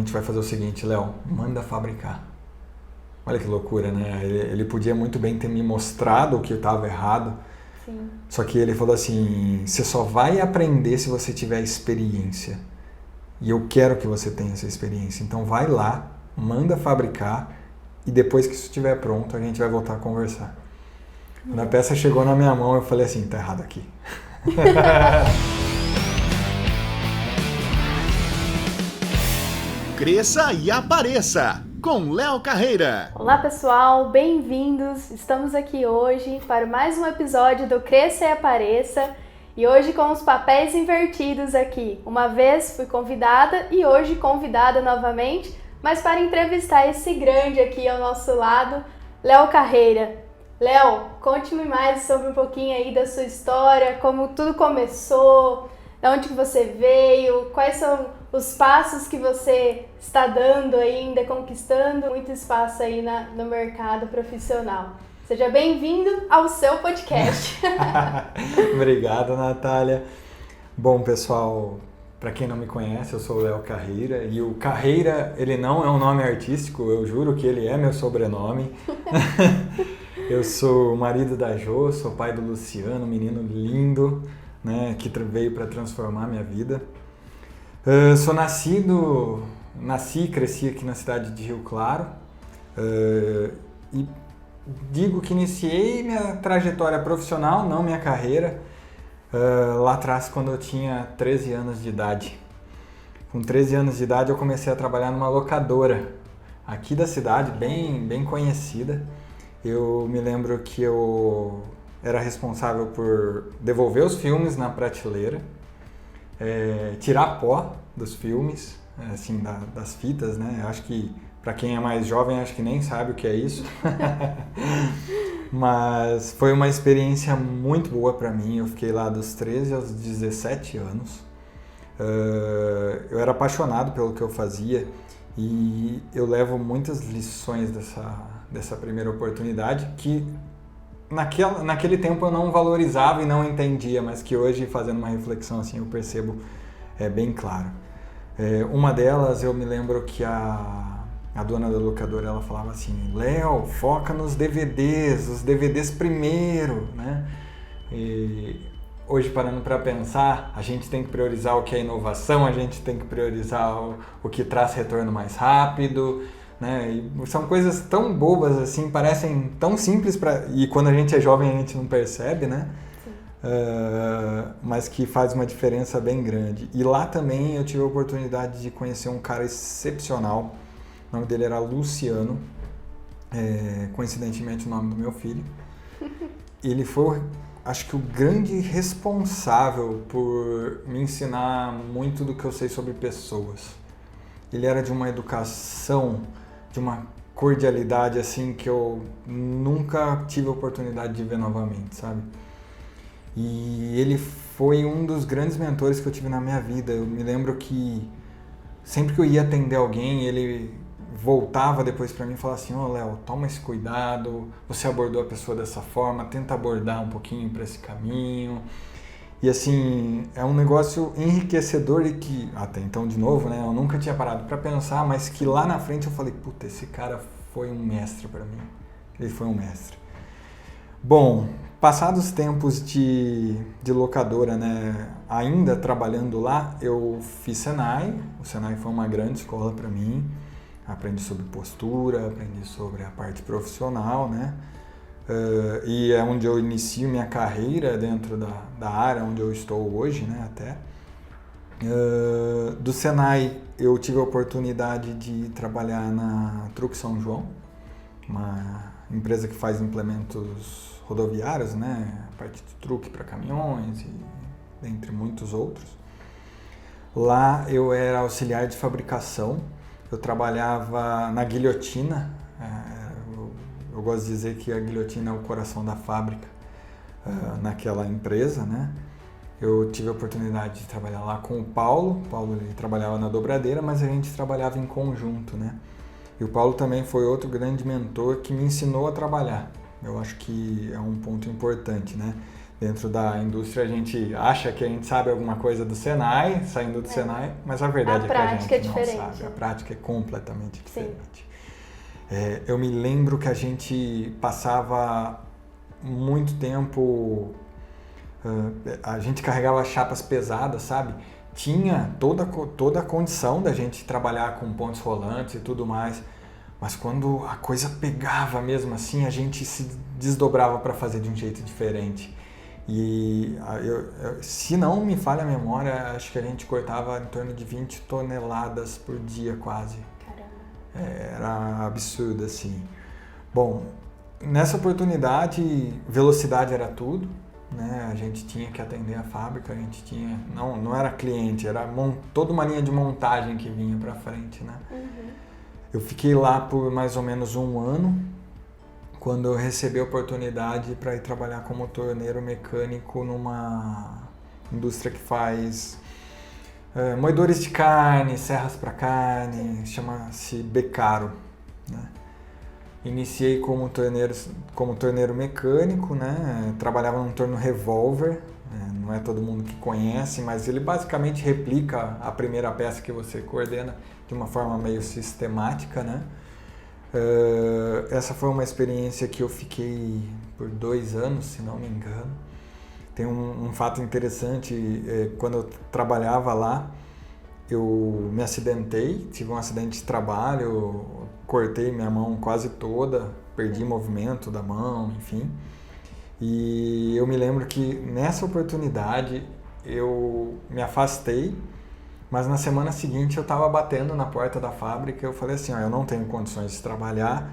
gente vai fazer o seguinte, Léo, manda fabricar. Olha que loucura, né? Ele podia muito bem ter me mostrado o que estava errado. Sim. Só que ele falou assim, você só vai aprender se você tiver experiência. E eu quero que você tenha essa experiência. Então vai lá, manda fabricar e depois que isso estiver pronto, a gente vai voltar a conversar. Quando a peça chegou na minha mão, eu falei assim, tá errado aqui. Cresça e apareça, com Léo Carreira. Olá pessoal, bem-vindos! Estamos aqui hoje para mais um episódio do Cresça e Apareça e hoje com os papéis invertidos aqui. Uma vez fui convidada e hoje convidada novamente, mas para entrevistar esse grande aqui ao nosso lado, Léo Carreira. Léo, conte-me mais sobre um pouquinho aí da sua história, como tudo começou, de onde que você veio, quais são os passos que você está dando ainda, conquistando muito espaço aí no mercado profissional. Seja bem-vindo ao seu podcast. Obrigado, Natália. Bom, pessoal, para quem não me conhece, eu sou o Léo Carreira e o Carreira, ele não é um nome artístico, eu juro que ele é meu sobrenome. Eu sou o marido da Jo, sou pai do Luciano, um menino lindo, né, que veio para transformar minha vida. Sou nasci e cresci aqui na cidade de Rio Claro e digo que iniciei minha trajetória profissional, não minha carreira, lá atrás quando eu tinha 13 anos de idade. Com 13 anos de idade eu comecei a trabalhar numa locadora aqui da cidade, bem conhecida. Eu me lembro que eu era responsável por devolver os filmes na prateleira, tirar pó dos filmes, assim, das fitas, né? Acho que para quem é mais jovem, acho que nem sabe o que é isso. Mas foi uma experiência muito boa para mim. Eu fiquei lá dos 13 aos 17 anos. Eu era apaixonado pelo que eu fazia e eu levo muitas lições dessa primeira oportunidade que naquele tempo eu não valorizava e não entendia, mas que hoje, fazendo uma reflexão assim, eu percebo bem claro. Uma delas, eu me lembro que a dona da locadora, ela falava assim, Léo, foca nos DVDs, os DVDs primeiro, né? E hoje, parando para pensar, a gente tem que priorizar o que é inovação, a gente tem que priorizar o que traz retorno mais rápido, né? E são coisas tão bobas assim, parecem tão simples e quando a gente é jovem a gente não percebe, né? Mas que faz uma diferença bem grande. E lá também eu tive a oportunidade de conhecer um cara excepcional, o nome dele era Luciano, coincidentemente o nome do meu filho. Ele foi, acho que, o grande responsável por me ensinar muito do que eu sei sobre pessoas. Ele era de uma educação, de uma cordialidade assim que eu nunca tive a oportunidade de ver novamente, sabe? E ele foi um dos grandes mentores que eu tive na minha vida. Eu me lembro que sempre que eu ia atender alguém, ele voltava depois para mim e falava assim, Léo, toma esse cuidado, você abordou a pessoa dessa forma, tenta abordar um pouquinho para esse caminho. E assim, é um negócio enriquecedor e que, até então de novo, né, eu nunca tinha parado para pensar, mas que lá na frente eu falei, puta, esse cara foi um mestre para mim. Ele foi um mestre. Bom, passados tempos de locadora, né, ainda trabalhando lá, eu fiz Senai. O Senai foi uma grande escola para mim. Aprendi sobre postura, aprendi sobre a parte profissional, né? E é onde eu inicio minha carreira dentro da área onde eu estou hoje, né, até. Do Senai eu tive a oportunidade de trabalhar na Truque São João, uma empresa que faz implementos rodoviários, né, a parte de truque para caminhões e dentre muitos outros. Lá eu era auxiliar de fabricação, eu trabalhava na guilhotina. Eu gosto de dizer que a guilhotina é o coração da fábrica naquela empresa, né? Eu tive a oportunidade de trabalhar lá com o Paulo. O Paulo, ele trabalhava na dobradeira, mas a gente trabalhava em conjunto, né? E o Paulo também foi outro grande mentor que me ensinou a trabalhar. Eu acho que é um ponto importante, né? Dentro da indústria a gente acha que a gente sabe alguma coisa do Senai, saindo do Senai, mas a verdade é que a gente não sabe. A prática é completamente diferente. Eu me lembro que a gente passava muito tempo, a gente carregava chapas pesadas, sabe? Tinha toda a condição da gente trabalhar com pontos rolantes e tudo mais, mas quando a coisa pegava mesmo assim, a gente se desdobrava para fazer de um jeito diferente. E se não me falha a memória, acho que a gente cortava em torno de 20 toneladas por dia quase. Caramba. Era absurdo assim. Bom, nessa oportunidade, velocidade era tudo. Né? A gente tinha que atender a fábrica, a gente tinha... Não era cliente, era toda uma linha de montagem que vinha para frente, né? Uhum. Eu fiquei lá por mais ou menos 1 ano, quando eu recebi a oportunidade para ir trabalhar como torneiro mecânico numa indústria que faz moedores de carne, serras para carne, chama-se Beccaro, né? Iniciei como torneiro mecânico, né? Trabalhava num torno revólver, não é todo mundo que conhece, mas ele basicamente replica a primeira peça que você coordena de uma forma meio sistemática, né? Essa foi uma experiência que eu fiquei por 2 anos, se não me engano. Tem um fato interessante, quando eu trabalhava lá, eu me acidentei, tive um acidente de trabalho, cortei minha mão quase toda, perdi movimento da mão, enfim. E eu me lembro que nessa oportunidade eu me afastei, mas na semana seguinte eu estava batendo na porta da fábrica e eu falei assim, eu não tenho condições de trabalhar,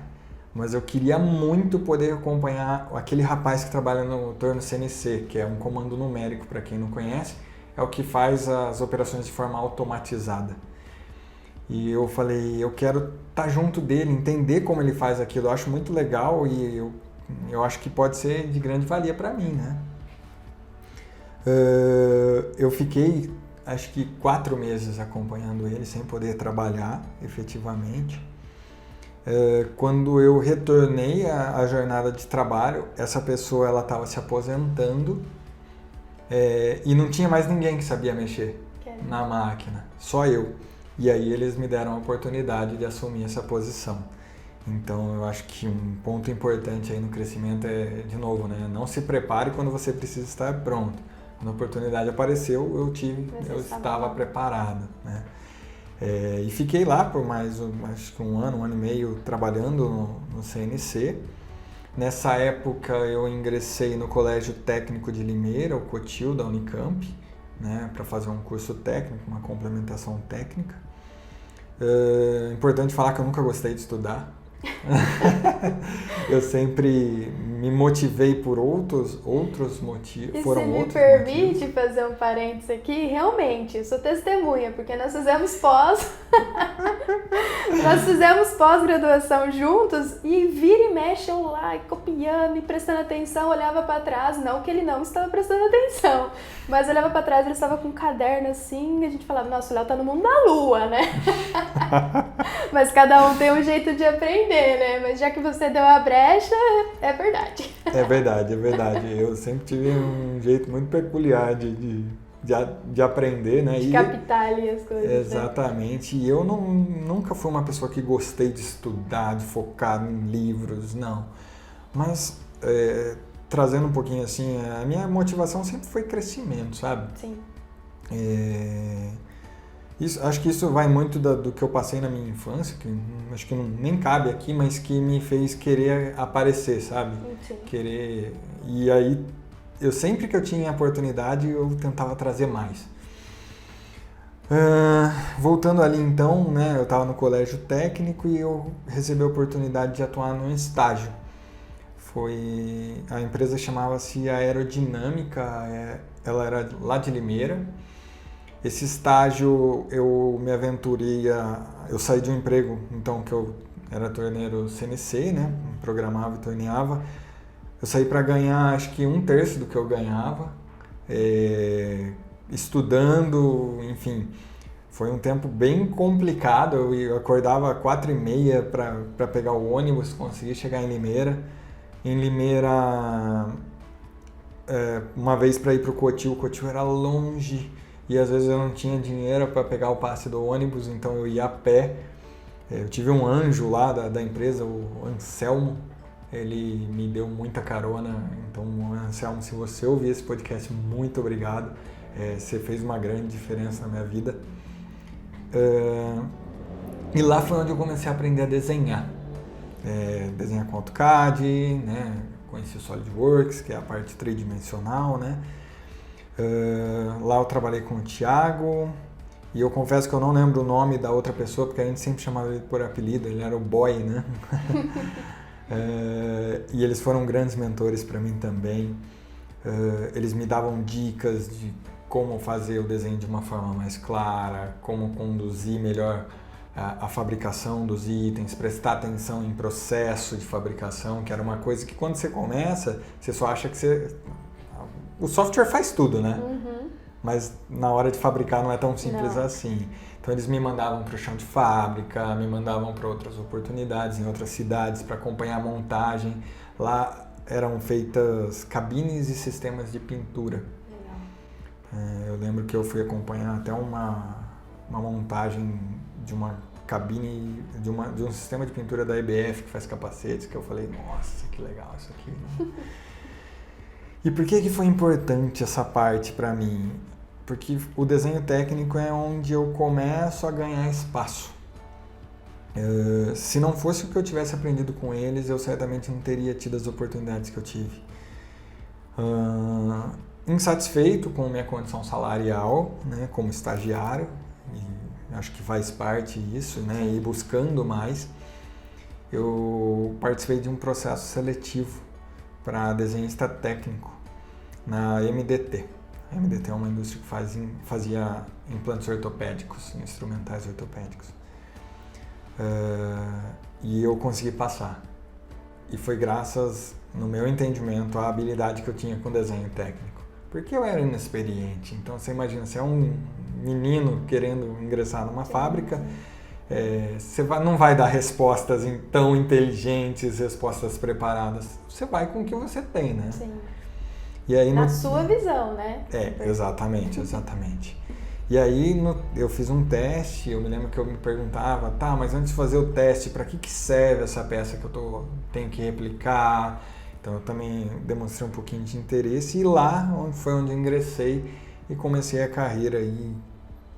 mas eu queria muito poder acompanhar aquele rapaz que trabalha no torno CNC, que é um comando numérico, para quem não conhece, é o que faz as operações de forma automatizada. E eu falei, eu quero estar junto dele, entender como ele faz aquilo, eu acho muito legal e eu acho que pode ser de grande valia para mim, né? Eu fiquei, acho que 4 meses acompanhando ele, sem poder trabalhar efetivamente. Quando eu retornei à jornada de trabalho, essa pessoa ela estava se aposentando e não tinha mais ninguém que sabia mexer na máquina, só eu. E aí eles me deram a oportunidade de assumir essa posição. Então eu acho que um ponto importante aí no crescimento é, de novo, né? Não se prepare quando você precisa estar pronto. Quando a oportunidade apareceu, eu estava preparado, né? E fiquei lá por mais acho que 1 ano e meio trabalhando no CNC. Nessa época eu ingressei no Colégio Técnico de Limeira, o COTIL da Unicamp, né, para fazer um curso técnico, uma complementação técnica. Importante falar que eu nunca gostei de estudar. Eu sempre me motivei por outros motivos. E se me permite fazer um parênteses aqui, realmente, eu sou testemunha, porque nós fizemos pós-graduação juntos e vira e mexe eu lá, copiando e prestando atenção, olhava para trás, não que ele não estava prestando atenção, mas olhava para trás, ele estava com um caderno assim, e a gente falava, nossa, o Léo tá no mundo da lua, né? Mas cada um tem um jeito de aprender, né? Mas já que você deu a brecha, é verdade. É verdade. Eu sempre tive um jeito muito peculiar de aprender, né? De captar ali as coisas. Exatamente. Né? E eu nunca fui uma pessoa que gostei de estudar, de focar em livros, não. Mas, trazendo um pouquinho assim, a minha motivação sempre foi crescimento, sabe? Sim. Acho que isso vai muito do que eu passei na minha infância, que acho que nem cabe aqui, mas que me fez querer aparecer, sabe? Sim. Querer... E aí, sempre que eu tinha a oportunidade, eu tentava trazer mais. Voltando ali então, né, eu estava no colégio técnico e eu recebi a oportunidade de atuar num estágio. A empresa chamava-se Aerodinâmica, ela era lá de Limeira. Esse estágio eu me aventurei eu saí de um emprego, então, que eu era torneiro CNC, né? Programava e torneava. Eu saí para ganhar, acho que 1/3 do que eu ganhava, estudando, enfim. Foi um tempo bem complicado, eu acordava às 4h30 para pegar o ônibus, conseguir chegar em Limeira. Em Limeira, uma vez para ir para o Cotil era longe e às vezes eu não tinha dinheiro para pegar o passe do ônibus, então eu ia a pé. Eu tive um anjo lá da empresa, o Anselmo, ele me deu muita carona. Então, Anselmo, se você ouvir esse podcast, muito obrigado. Você fez uma grande diferença na minha vida. E lá foi onde eu comecei a aprender a desenhar. Desenhar com AutoCAD, né? Conheci o SolidWorks, que é a parte tridimensional, né? Lá eu trabalhei com o Thiago, e eu confesso que eu não lembro o nome da outra pessoa, porque a gente sempre chamava ele por apelido, ele era o Boy, né? E eles foram grandes mentores para mim também. Eles me davam dicas de como fazer o desenho de uma forma mais clara, como conduzir melhor a fabricação dos itens, prestar atenção em processo de fabricação, que era uma coisa que quando você começa, você só acha que o software faz tudo, né? Uhum. Mas na hora de fabricar não é tão simples assim. Então eles me mandavam para o chão de fábrica, me mandavam para outras oportunidades em outras cidades para acompanhar a montagem. Lá eram feitas cabines e sistemas de pintura. Eu lembro que eu fui acompanhar até uma montagem de uma cabine, de um sistema de pintura da EBF que faz capacetes, que eu falei, nossa, que legal isso aqui, né? E por que foi importante essa parte para mim? Porque o desenho técnico é onde eu começo a ganhar espaço. Se não fosse o que eu tivesse aprendido com eles, eu certamente não teria tido as oportunidades que eu tive. Insatisfeito com minha condição salarial, né, como estagiário, e acho que faz parte disso, né, e buscando mais, eu participei de um processo seletivo para desenhista técnico na MDT. A MDT é uma indústria que fazia implantes ortopédicos, instrumentais ortopédicos. E eu consegui passar. E foi graças, no meu entendimento, à habilidade que eu tinha com desenho técnico. Porque eu era inexperiente. Então, você imagina, você é um menino querendo ingressar numa fábrica, você não vai dar respostas tão inteligentes, respostas preparadas. Você vai com o que você tem, né? Sim. E aí, na sua visão, né? Exatamente. E aí eu fiz um teste, eu me lembro que eu me perguntava, tá, mas antes de fazer o teste, para que serve essa peça que eu tenho que replicar? Então eu também demonstrei um pouquinho de interesse e lá foi onde eu ingressei e comecei a carreira aí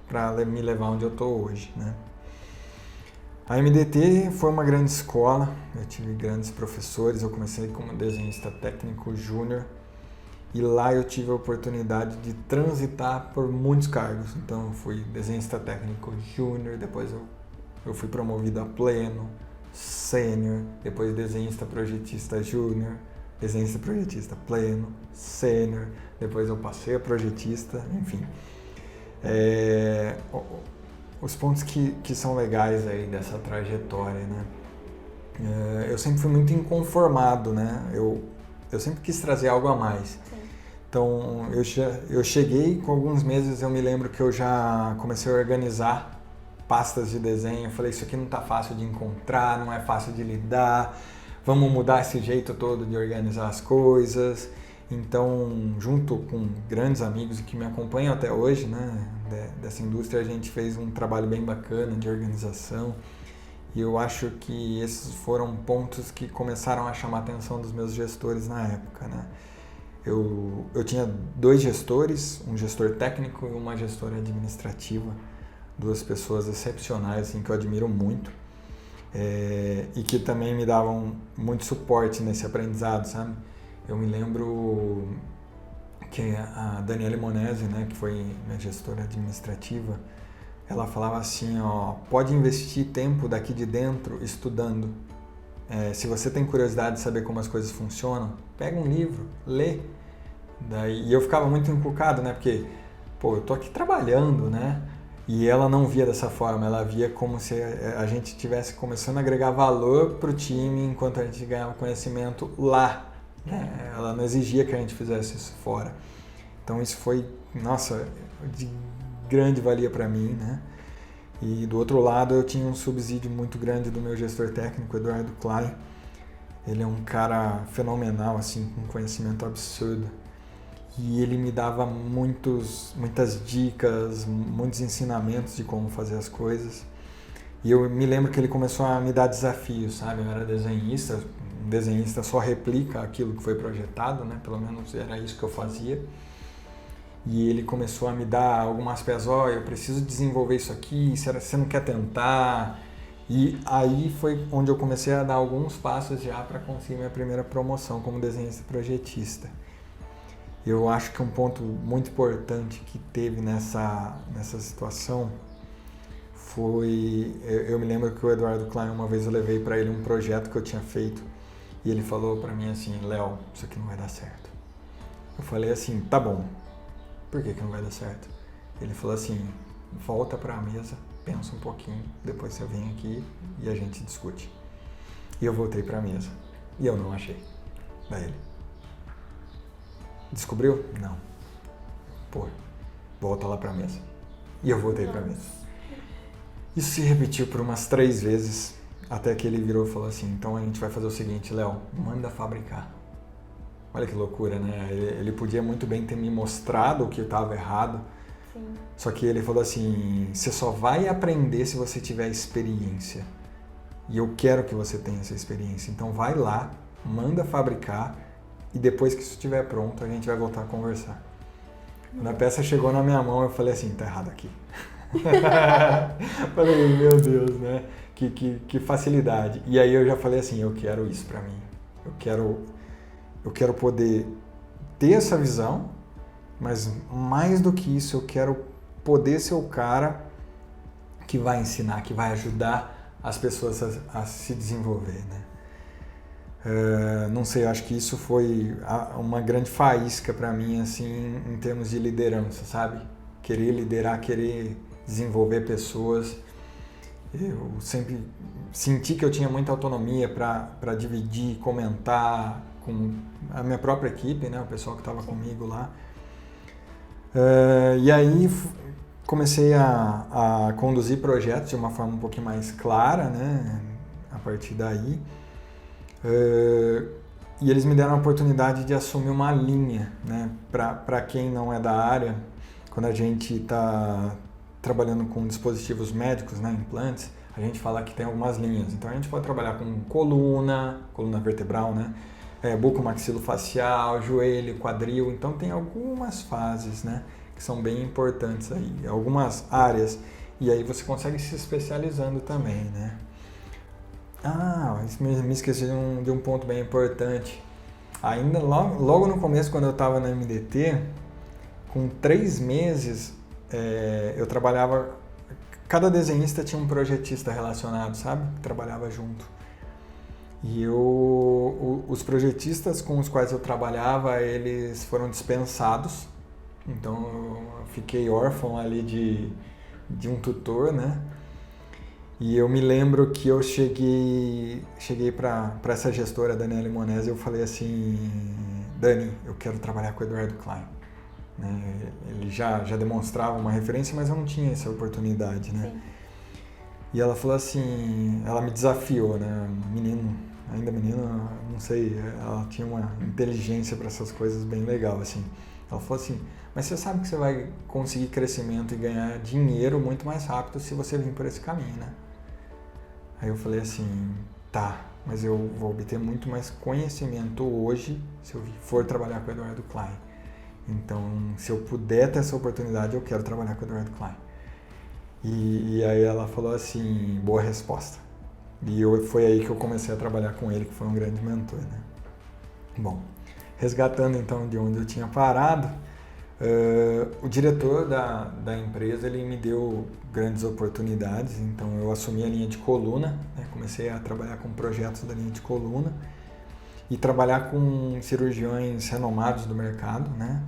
para me levar onde eu estou hoje, né? A MDT foi uma grande escola, eu tive grandes professores, eu comecei como desenhista técnico júnior e lá eu tive a oportunidade de transitar por muitos cargos. Então eu fui desenhista técnico júnior, depois eu fui promovido a pleno, sênior, depois desenhista projetista júnior, desenhista projetista pleno, sênior, depois eu passei a projetista, enfim. Os pontos que são legais aí dessa trajetória, né? Eu sempre fui muito inconformado, né? Eu sempre quis trazer algo a mais. Sim. Então, eu cheguei, com alguns meses eu me lembro que eu já comecei a organizar pastas de desenho. Eu falei, isso aqui não está fácil de encontrar, não é fácil de lidar, vamos mudar esse jeito todo de organizar as coisas. Então, junto com grandes amigos que me acompanham até hoje, né, dessa indústria, a gente fez um trabalho bem bacana de organização. E eu acho que esses foram pontos que começaram a chamar a atenção dos meus gestores na época, né? Eu tinha 2 gestores, um gestor técnico e uma gestora administrativa, 2 pessoas excepcionais, assim, que eu admiro muito, e que também me davam muito suporte nesse aprendizado, sabe? Eu me lembro que a Daniele Monese, né, que foi minha gestora administrativa, ela falava assim, pode investir tempo daqui de dentro estudando. Se você tem curiosidade de saber como as coisas funcionam, pega um livro, lê. E eu ficava muito encucado, né? Porque, eu tô aqui trabalhando, né? E ela não via dessa forma, ela via como se a gente estivesse começando a agregar valor pro time enquanto a gente ganhava conhecimento lá, né? Ela não exigia que a gente fizesse isso fora. Então isso foi, nossa, de grande valia para mim, né? E do outro lado eu tinha um subsídio muito grande do meu gestor técnico, Eduardo Klein. Ele é um cara fenomenal, assim, com conhecimento absurdo. e ele me dava muitas dicas, muitos ensinamentos de como fazer as coisas. E eu me lembro que ele começou a me dar desafios, sabe? Eu era desenhista, um desenhista só replica aquilo que foi projetado, né? Pelo menos era isso que eu fazia. E ele começou a me dar algumas peças, eu preciso desenvolver isso aqui, você não quer tentar? E aí foi onde eu comecei a dar alguns passos já para conseguir minha primeira promoção como desenhista projetista. Eu acho que um ponto muito importante que teve nessa situação foi... Eu me lembro que o Eduardo Klein, uma vez eu levei para ele um projeto que eu tinha feito e ele falou para mim assim, Léo, isso aqui não vai dar certo. Eu falei assim, tá bom, por que não vai dar certo? Ele falou assim, volta para a mesa, pensa um pouquinho, depois você vem aqui e a gente discute. E eu voltei para a mesa e eu não achei. Daí ele, descobriu? Não. Pô, volta lá para a mesa. E eu voltei para a mesa. Isso se repetiu por umas 3 vezes, até que ele virou e falou assim, então a gente vai fazer o seguinte, Léo, manda fabricar. Olha que loucura, né? Ele podia muito bem ter me mostrado o que estava errado, Sim. Só que ele falou assim, você só vai aprender se você tiver experiência. E eu quero que você tenha essa experiência. Então vai lá, manda fabricar e depois que isso estiver pronto, a gente vai voltar a conversar. Quando a peça chegou na minha mão, eu falei assim, tá errado aqui. Falei, meu Deus, né? Que facilidade. E aí eu já falei assim, eu quero isso pra mim. Eu quero poder ter essa visão, mas mais do que isso, eu quero poder ser o cara que vai ensinar, que vai ajudar as pessoas a se desenvolver, né? Não sei, eu acho que isso foi uma grande faísca pra mim, assim, em termos de liderança, sabe? Querer liderar, querer desenvolver pessoas. Eu sempre senti que eu tinha muita autonomia para dividir, comentar com a minha própria equipe, né? O pessoal que estava comigo lá. E aí comecei a conduzir projetos de uma forma um pouquinho mais clara, né? A partir daí. E eles me deram a oportunidade de assumir uma linha, né? Para quem não é da área, quando a gente está trabalhando com dispositivos médicos, né, implantes, a gente fala que tem algumas linhas. Então a gente pode trabalhar com coluna vertebral, né, bucomaxilofacial, joelho, quadril. Então tem algumas fases, né, que são bem importantes aí, algumas áreas. E aí você consegue se especializando também, né. Me esqueci de um ponto bem importante. Ainda logo no começo, quando eu estava na MDT, com 3 meses, eu trabalhava... Cada desenhista tinha um projetista relacionado, sabe? Que trabalhava junto. E os projetistas com os quais eu trabalhava, eles foram dispensados. Então, eu fiquei órfão ali de um tutor, né? E eu me lembro que eu cheguei para essa gestora, Daniela Monese, e eu falei assim, Dani, eu quero trabalhar com o Eduardo Klein. Né? Ele já demonstrava uma referência, mas eu não tinha essa oportunidade, né? Sim. E ela falou assim, ela me desafiou, né? Ainda menina, não sei, ela tinha uma inteligência para essas coisas bem legal, assim. Ela falou assim, mas você sabe que você vai conseguir crescimento e ganhar dinheiro muito mais rápido se você vir por esse caminho, né? Aí eu falei assim, tá, mas eu vou obter muito mais conhecimento hoje se eu for trabalhar com o Eduardo Klein. Então, se eu puder ter essa oportunidade, eu quero trabalhar com o Eduardo Klein. E aí ela falou assim, boa resposta. E foi aí que eu comecei a trabalhar com ele, que foi um grande mentor, né? Bom, resgatando então de onde eu tinha parado, o diretor da empresa, ele me deu grandes oportunidades. Então, eu assumi a linha de coluna, né? Comecei a trabalhar com projetos da linha de coluna e trabalhar com cirurgiões renomados do mercado, né?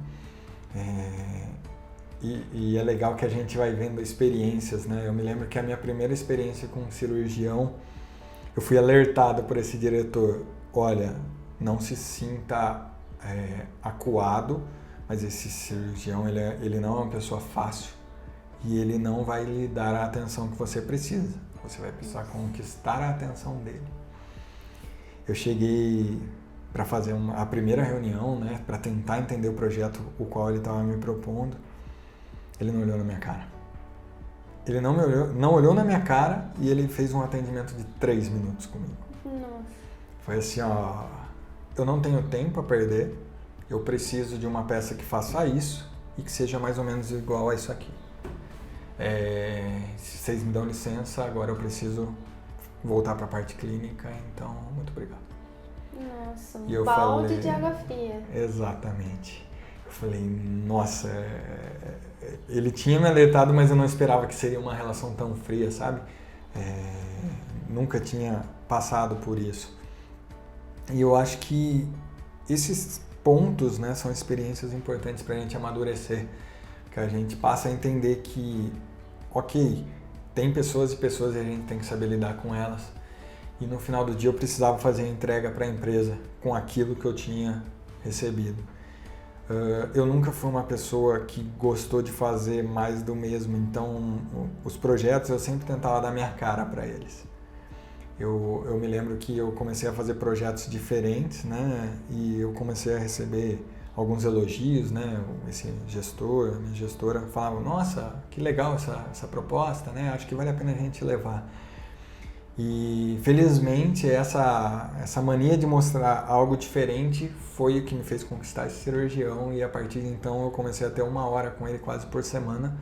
E é legal que a gente vai vendo experiências, né? Eu me lembro que a minha primeira experiência com um cirurgião, eu fui alertado por esse diretor, olha, não se sinta acuado, mas esse cirurgião, ele não é uma pessoa fácil e ele não vai lhe dar a atenção que você precisa. Você vai precisar conquistar a atenção dele. Eu cheguei para fazer a primeira reunião, né, para tentar entender o projeto o qual ele estava me propondo, ele não olhou na minha cara. Ele não olhou na minha cara e ele fez um atendimento de 3 minutos comigo. Nossa. Foi assim, ó, eu não tenho tempo a perder, eu preciso de uma peça que faça isso e que seja mais ou menos igual a isso aqui. Se vocês me dão licença, agora eu preciso voltar para a parte clínica, então muito obrigado. Nossa, E eu balde falei, de água fria. Exatamente. Eu falei, nossa, ele tinha me alertado, mas eu não esperava que seria uma relação tão fria, sabe? Nunca tinha passado por isso. E eu acho que esses pontos, né, são experiências importantes para a gente amadurecer, que a gente passa a entender que, ok, tem pessoas e pessoas e a gente tem que saber lidar com elas. E no final do dia eu precisava fazer a entrega para a empresa com aquilo que eu tinha recebido. Eu nunca fui uma pessoa que gostou de fazer mais do mesmo, então os projetos eu sempre tentava dar minha cara para eles. Eu me lembro que eu comecei a fazer projetos diferentes, né, e eu comecei a receber alguns elogios, né, minha gestora falava, nossa, que legal essa proposta, né, acho que vale a pena a gente levar. E felizmente essa mania de mostrar algo diferente foi o que me fez conquistar esse cirurgião, e a partir de então eu comecei a ter 1 hora com ele quase por semana.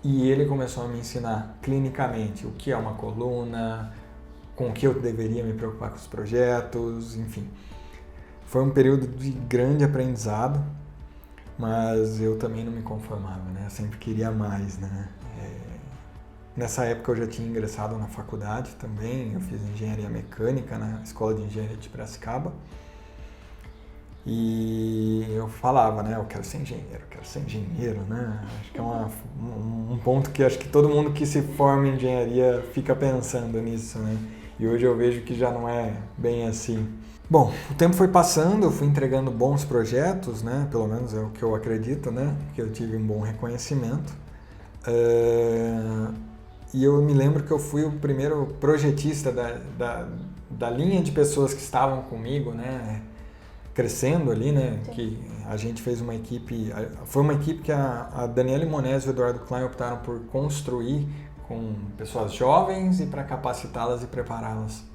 E ele começou a me ensinar clinicamente o que é uma coluna, com o que eu deveria me preocupar com os projetos, enfim. Foi um período de grande aprendizado, mas eu também não me conformava, né? Eu sempre queria mais, né? Nessa época eu já tinha ingressado na faculdade também, eu fiz engenharia mecânica na Escola de Engenharia de Piracicaba. E eu falava, né, eu quero ser engenheiro, né? Acho que é um ponto que acho que todo mundo que se forma em engenharia fica pensando nisso, né? E hoje eu vejo que já não é bem assim. Bom, o tempo foi passando, eu fui entregando bons projetos, né? Pelo menos é o que eu acredito, né? Que eu tive um bom reconhecimento. E eu me lembro que eu fui o primeiro projetista da linha de pessoas que estavam comigo, né, crescendo ali, né, que a gente fez uma equipe, foi uma equipe que a Daniela Monese e o Eduardo Klein optaram por construir com pessoas jovens e para capacitá-las e prepará-las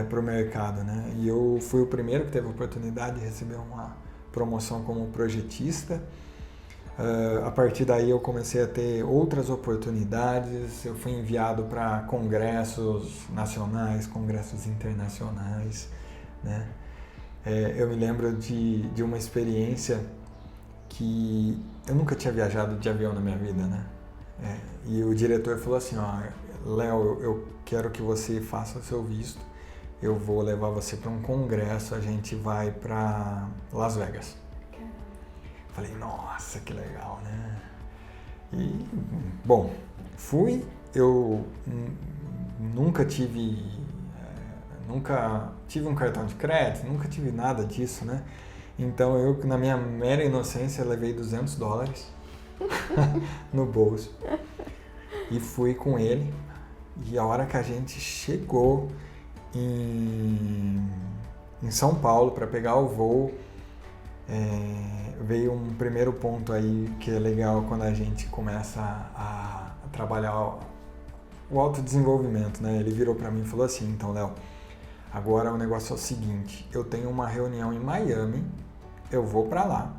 para o mercado, né, e eu fui o primeiro que teve a oportunidade de receber uma promoção como projetista. A partir daí eu comecei a ter outras oportunidades, eu fui enviado para congressos nacionais, congressos internacionais, né? Eu me lembro de uma experiência que eu nunca tinha viajado de avião na minha vida, né? E o diretor falou assim, ó, Léo, eu quero que você faça o seu visto, eu vou levar você para um congresso, a gente vai para Las Vegas. Falei, nossa, que legal, né? E, bom, fui, eu nunca tive um cartão de crédito, nunca tive nada disso, né? Então eu, na minha mera inocência, levei $200 no bolso e fui com ele. E a hora que a gente chegou em São Paulo para pegar o voo, veio um primeiro ponto aí que é legal quando a gente começa a trabalhar o autodesenvolvimento, né? Ele virou para mim e falou assim, então, Léo, agora o negócio é o seguinte, eu tenho uma reunião em Miami, eu vou para lá,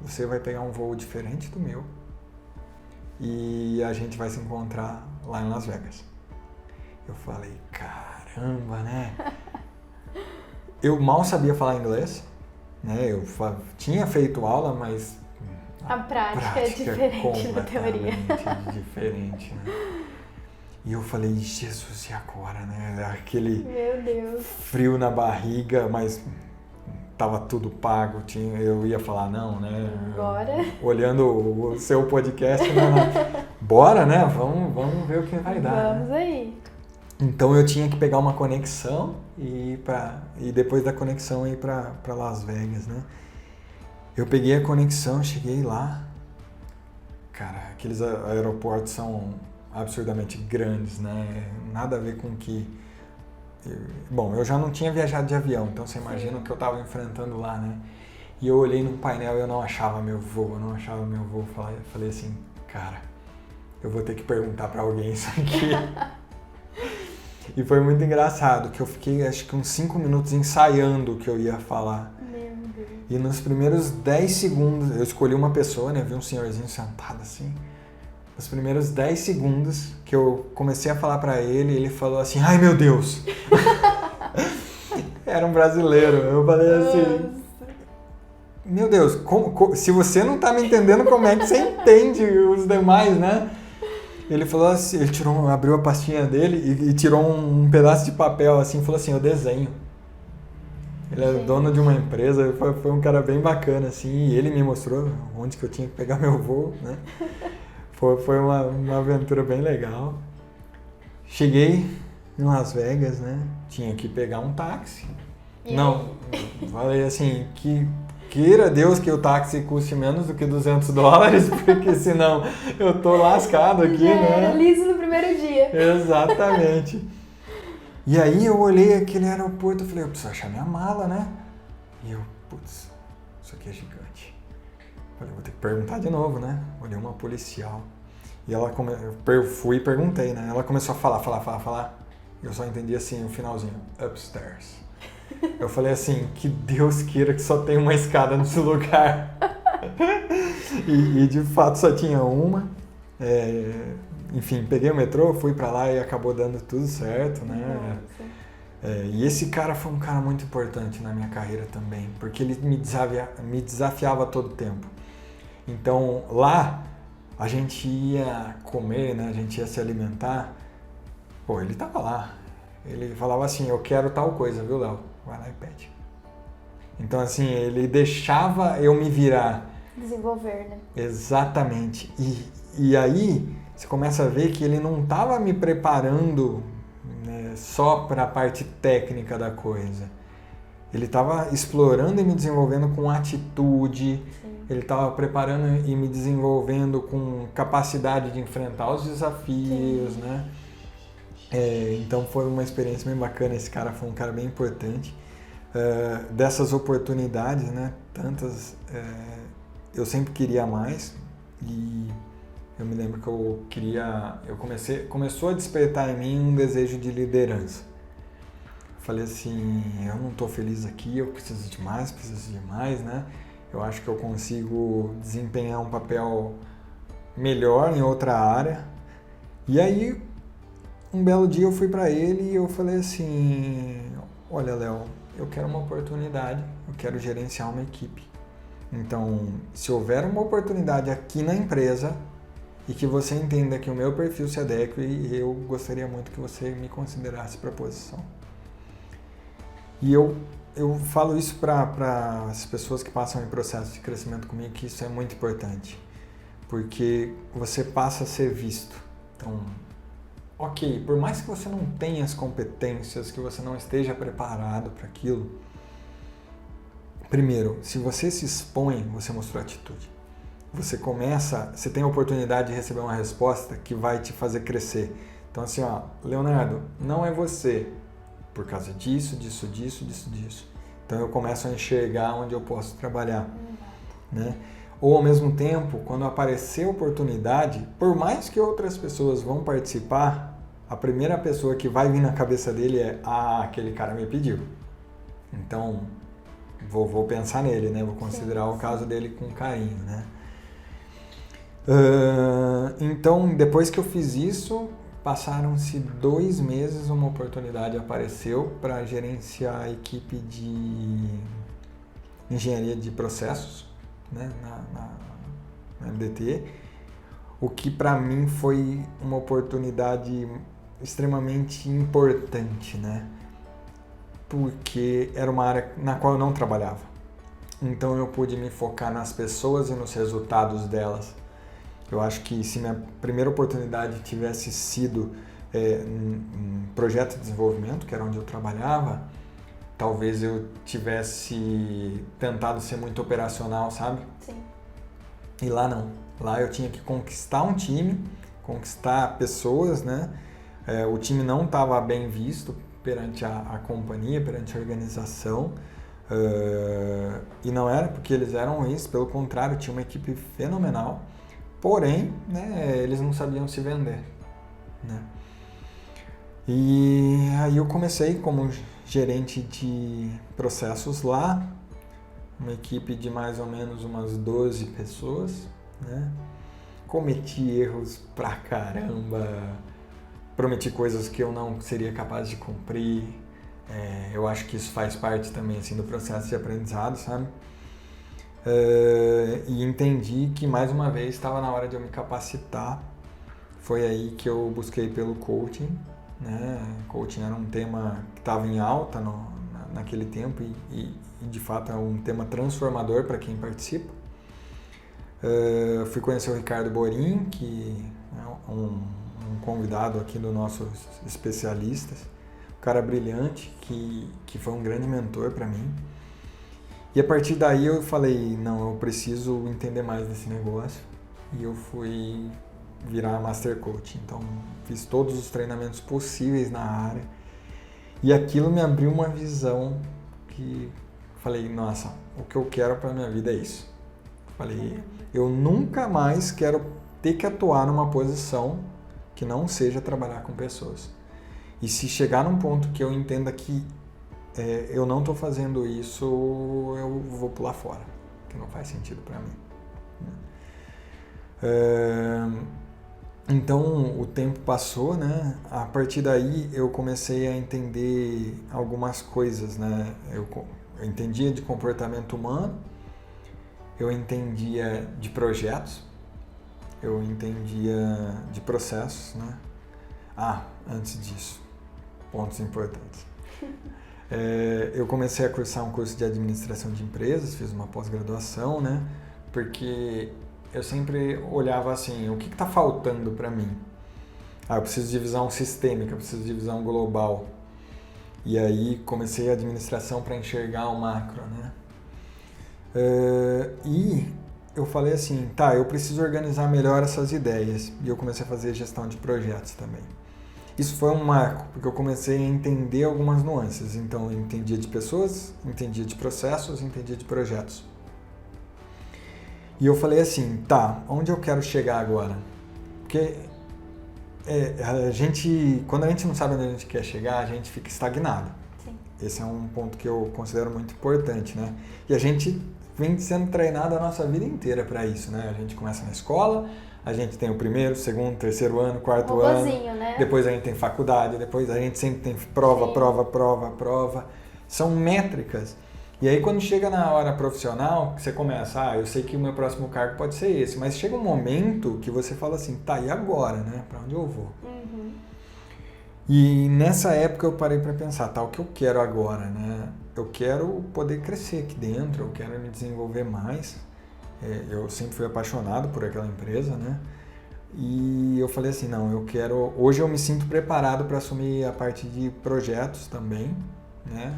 você vai pegar um voo diferente do meu e a gente vai se encontrar lá em Las Vegas. Eu falei, caramba, né? Eu mal sabia falar inglês, né? Eu tinha feito aula, mas a prática é diferente da teoria. Diferente, né? E eu falei, Jesus, e agora, né? Aquele Meu Deus. Frio na barriga, mas tava tudo pago, eu ia falar não, né? Bora. Olhando o seu podcast, né? Bora, né? Vamos ver o que vai dar. Vamos, né? Aí. Então eu tinha que pegar uma conexão e depois da conexão ir para Las Vegas, né? Eu peguei a conexão, cheguei lá. Cara, aqueles aeroportos são absurdamente grandes, né? Nada a ver com o que Bom, eu já não tinha viajado de avião, então você imagina o que eu estava enfrentando lá, né? E eu olhei no painel e eu não achava meu voo. Falei assim, cara, eu vou ter que perguntar para alguém isso aqui. E foi muito engraçado, que eu fiquei acho que uns 5 minutos ensaiando o que eu ia falar. Meu Deus. E nos primeiros 10 segundos, eu escolhi uma pessoa, né? Vi um senhorzinho sentado assim. Nos primeiros 10 segundos que eu comecei a falar pra ele, ele falou assim, ai meu Deus! Era um brasileiro. Eu falei assim, meu Deus, se você não tá me entendendo, como é que você entende os demais, né? Ele falou assim, ele abriu a pastinha dele e tirou um pedaço de papel assim, e falou assim, eu desenho. Ele é dono de uma empresa, foi um cara bem bacana assim, e ele me mostrou onde que eu tinha que pegar meu voo, né? Foi uma aventura bem legal. Cheguei em Las Vegas, né? Tinha que pegar um táxi. Não, falei assim, queira Deus que o táxi custe menos do que $200, porque senão eu tô lascado aqui, né? Liso no primeiro dia. Exatamente. E aí eu olhei aquele aeroporto e falei, eu preciso achar minha mala, né? E eu, putz, isso aqui é gigante. Falei, vou ter que perguntar de novo, né? Olhei uma policial. E ela eu fui e perguntei, né? Ela começou a falar. E eu só entendi assim, o finalzinho, upstairs. Eu falei assim, que Deus queira que só tenha uma escada nesse lugar. E de fato só tinha uma. Enfim, peguei o metrô, fui pra lá e acabou dando tudo certo, né? E esse cara foi um cara muito importante na minha carreira também, porque ele me desafiava todo o tempo. Então, lá, a gente ia comer, né? A gente ia se alimentar. Pô, ele tava lá. Ele falava assim, eu quero tal coisa, viu, Léo? Vai lá e pede. Então, assim, ele deixava eu me virar. Desenvolver, né? Exatamente. E aí, você começa a ver que ele não estava me preparando, né, só para a parte técnica da coisa. Ele estava explorando e me desenvolvendo com atitude. Sim. Ele estava preparando e me desenvolvendo com capacidade de enfrentar os desafios, sim, né? Então foi uma experiência bem bacana. Esse cara foi um cara bem importante. Dessas oportunidades, né? Tantas, eu sempre queria mais e eu me lembro que começou a despertar em mim um desejo de liderança. Falei assim, eu não estou feliz aqui, eu preciso de mais, né? Eu acho que eu consigo desempenhar um papel melhor em outra área. E aí, um belo dia eu fui para ele e eu falei assim, olha, Léo, eu quero uma oportunidade, eu quero gerenciar uma equipe. Então, se houver uma oportunidade aqui na empresa e que você entenda que o meu perfil se adeque, eu gostaria muito que você me considerasse para a posição. E eu falo isso para as pessoas que passam em processo de crescimento comigo, que isso é muito importante, porque você passa a ser visto. Então, ok, por mais que você não tenha as competências, que você não esteja preparado para aquilo, primeiro, se você se expõe, você mostrou atitude. Você tem a oportunidade de receber uma resposta que vai te fazer crescer. Então assim, ó, Leonardo, não é você por causa disso. Então eu começo a enxergar onde eu posso trabalhar, né? Ou ao mesmo tempo, quando aparecer a oportunidade, por mais que outras pessoas vão participar, a primeira pessoa que vai vir na cabeça dele é, aquele cara me pediu. Então, vou pensar nele, né? Vou considerar o caso dele com carinho, né? Então, depois que eu fiz isso, passaram-se 2 meses, uma oportunidade apareceu para gerenciar a equipe de engenharia de processos, né, na MDT, o que para mim foi uma oportunidade extremamente importante, né? Porque era uma área na qual eu não trabalhava. Então eu pude me focar nas pessoas e nos resultados delas. Eu acho que se minha primeira oportunidade tivesse sido um projeto de desenvolvimento, que era onde eu trabalhava, talvez eu tivesse tentado ser muito operacional, sabe? Sim. E lá não. Lá eu tinha que conquistar um time, conquistar pessoas, né? O time não estava bem visto perante a companhia, perante a organização. E não era porque eles eram ruins, pelo contrário, tinha uma equipe fenomenal, porém, né, eles não sabiam se vender, né? E aí eu comecei como gerente de processos lá, uma equipe de mais ou menos umas 12 pessoas, né? Cometi erros pra caramba, prometi coisas que eu não seria capaz de cumprir. Eu acho que isso faz parte também assim, do processo de aprendizado, sabe? E entendi que mais uma vez estava na hora de eu me capacitar. Foi aí que eu busquei pelo coaching, né? Coaching era um tema que estava em alta naquele tempo e de fato é um tema transformador para quem participa. Fui conhecer o Ricardo Borin, que é um convidado aqui dos nossos especialistas, um cara brilhante que foi um grande mentor para mim. E a partir daí eu falei, não, eu preciso entender mais desse negócio, e eu fui virar Master Coach. Então fiz todos os treinamentos possíveis na área e aquilo me abriu uma visão que falei, nossa, o que eu quero para minha vida é isso. Falei, eu nunca mais quero ter que atuar numa posição que não seja trabalhar com pessoas. E se chegar num ponto que eu entenda que eu não estou fazendo isso, eu vou pular fora, que não faz sentido para mim. Então o tempo passou, né? A partir daí eu comecei a entender algumas coisas, né? Eu entendia de comportamento humano, eu entendia de projetos, eu entendia de processos, né? Antes disso, pontos importantes. Eu comecei a cursar um curso de administração de empresas, fiz uma pós-graduação, né? Porque eu sempre olhava assim, o que está faltando para mim? Eu preciso de visão sistêmica, eu preciso de visão global. E aí comecei a administração para enxergar o macro, né? E eu falei assim, eu preciso organizar melhor essas ideias. E eu comecei a fazer gestão de projetos também. Isso foi um marco, porque eu comecei a entender algumas nuances. Então, eu entendia de pessoas, entendia de processos, entendia de projetos. E eu falei assim, onde eu quero chegar agora? Porque quando a gente não sabe onde a gente quer chegar, a gente fica estagnado. Sim. Esse é um ponto que eu considero muito importante, né? E a gente vem sendo treinado a nossa vida inteira para isso, né? A gente começa na escola, a gente tem o primeiro, segundo, terceiro ano, quarto ano, né? Depois a gente tem faculdade, depois a gente sempre tem prova, Sim. prova. São métricas. E aí quando chega na hora profissional, você começa, eu sei que o meu próximo cargo pode ser esse, mas chega um momento que você fala assim, e agora, né? Para onde eu vou? Uhum. E nessa época eu parei para pensar, o que eu quero agora, né? Eu quero poder crescer aqui dentro, eu quero me desenvolver mais. Eu sempre fui apaixonado por aquela empresa, né? E eu falei assim, hoje eu me sinto preparado para assumir a parte de projetos também, né?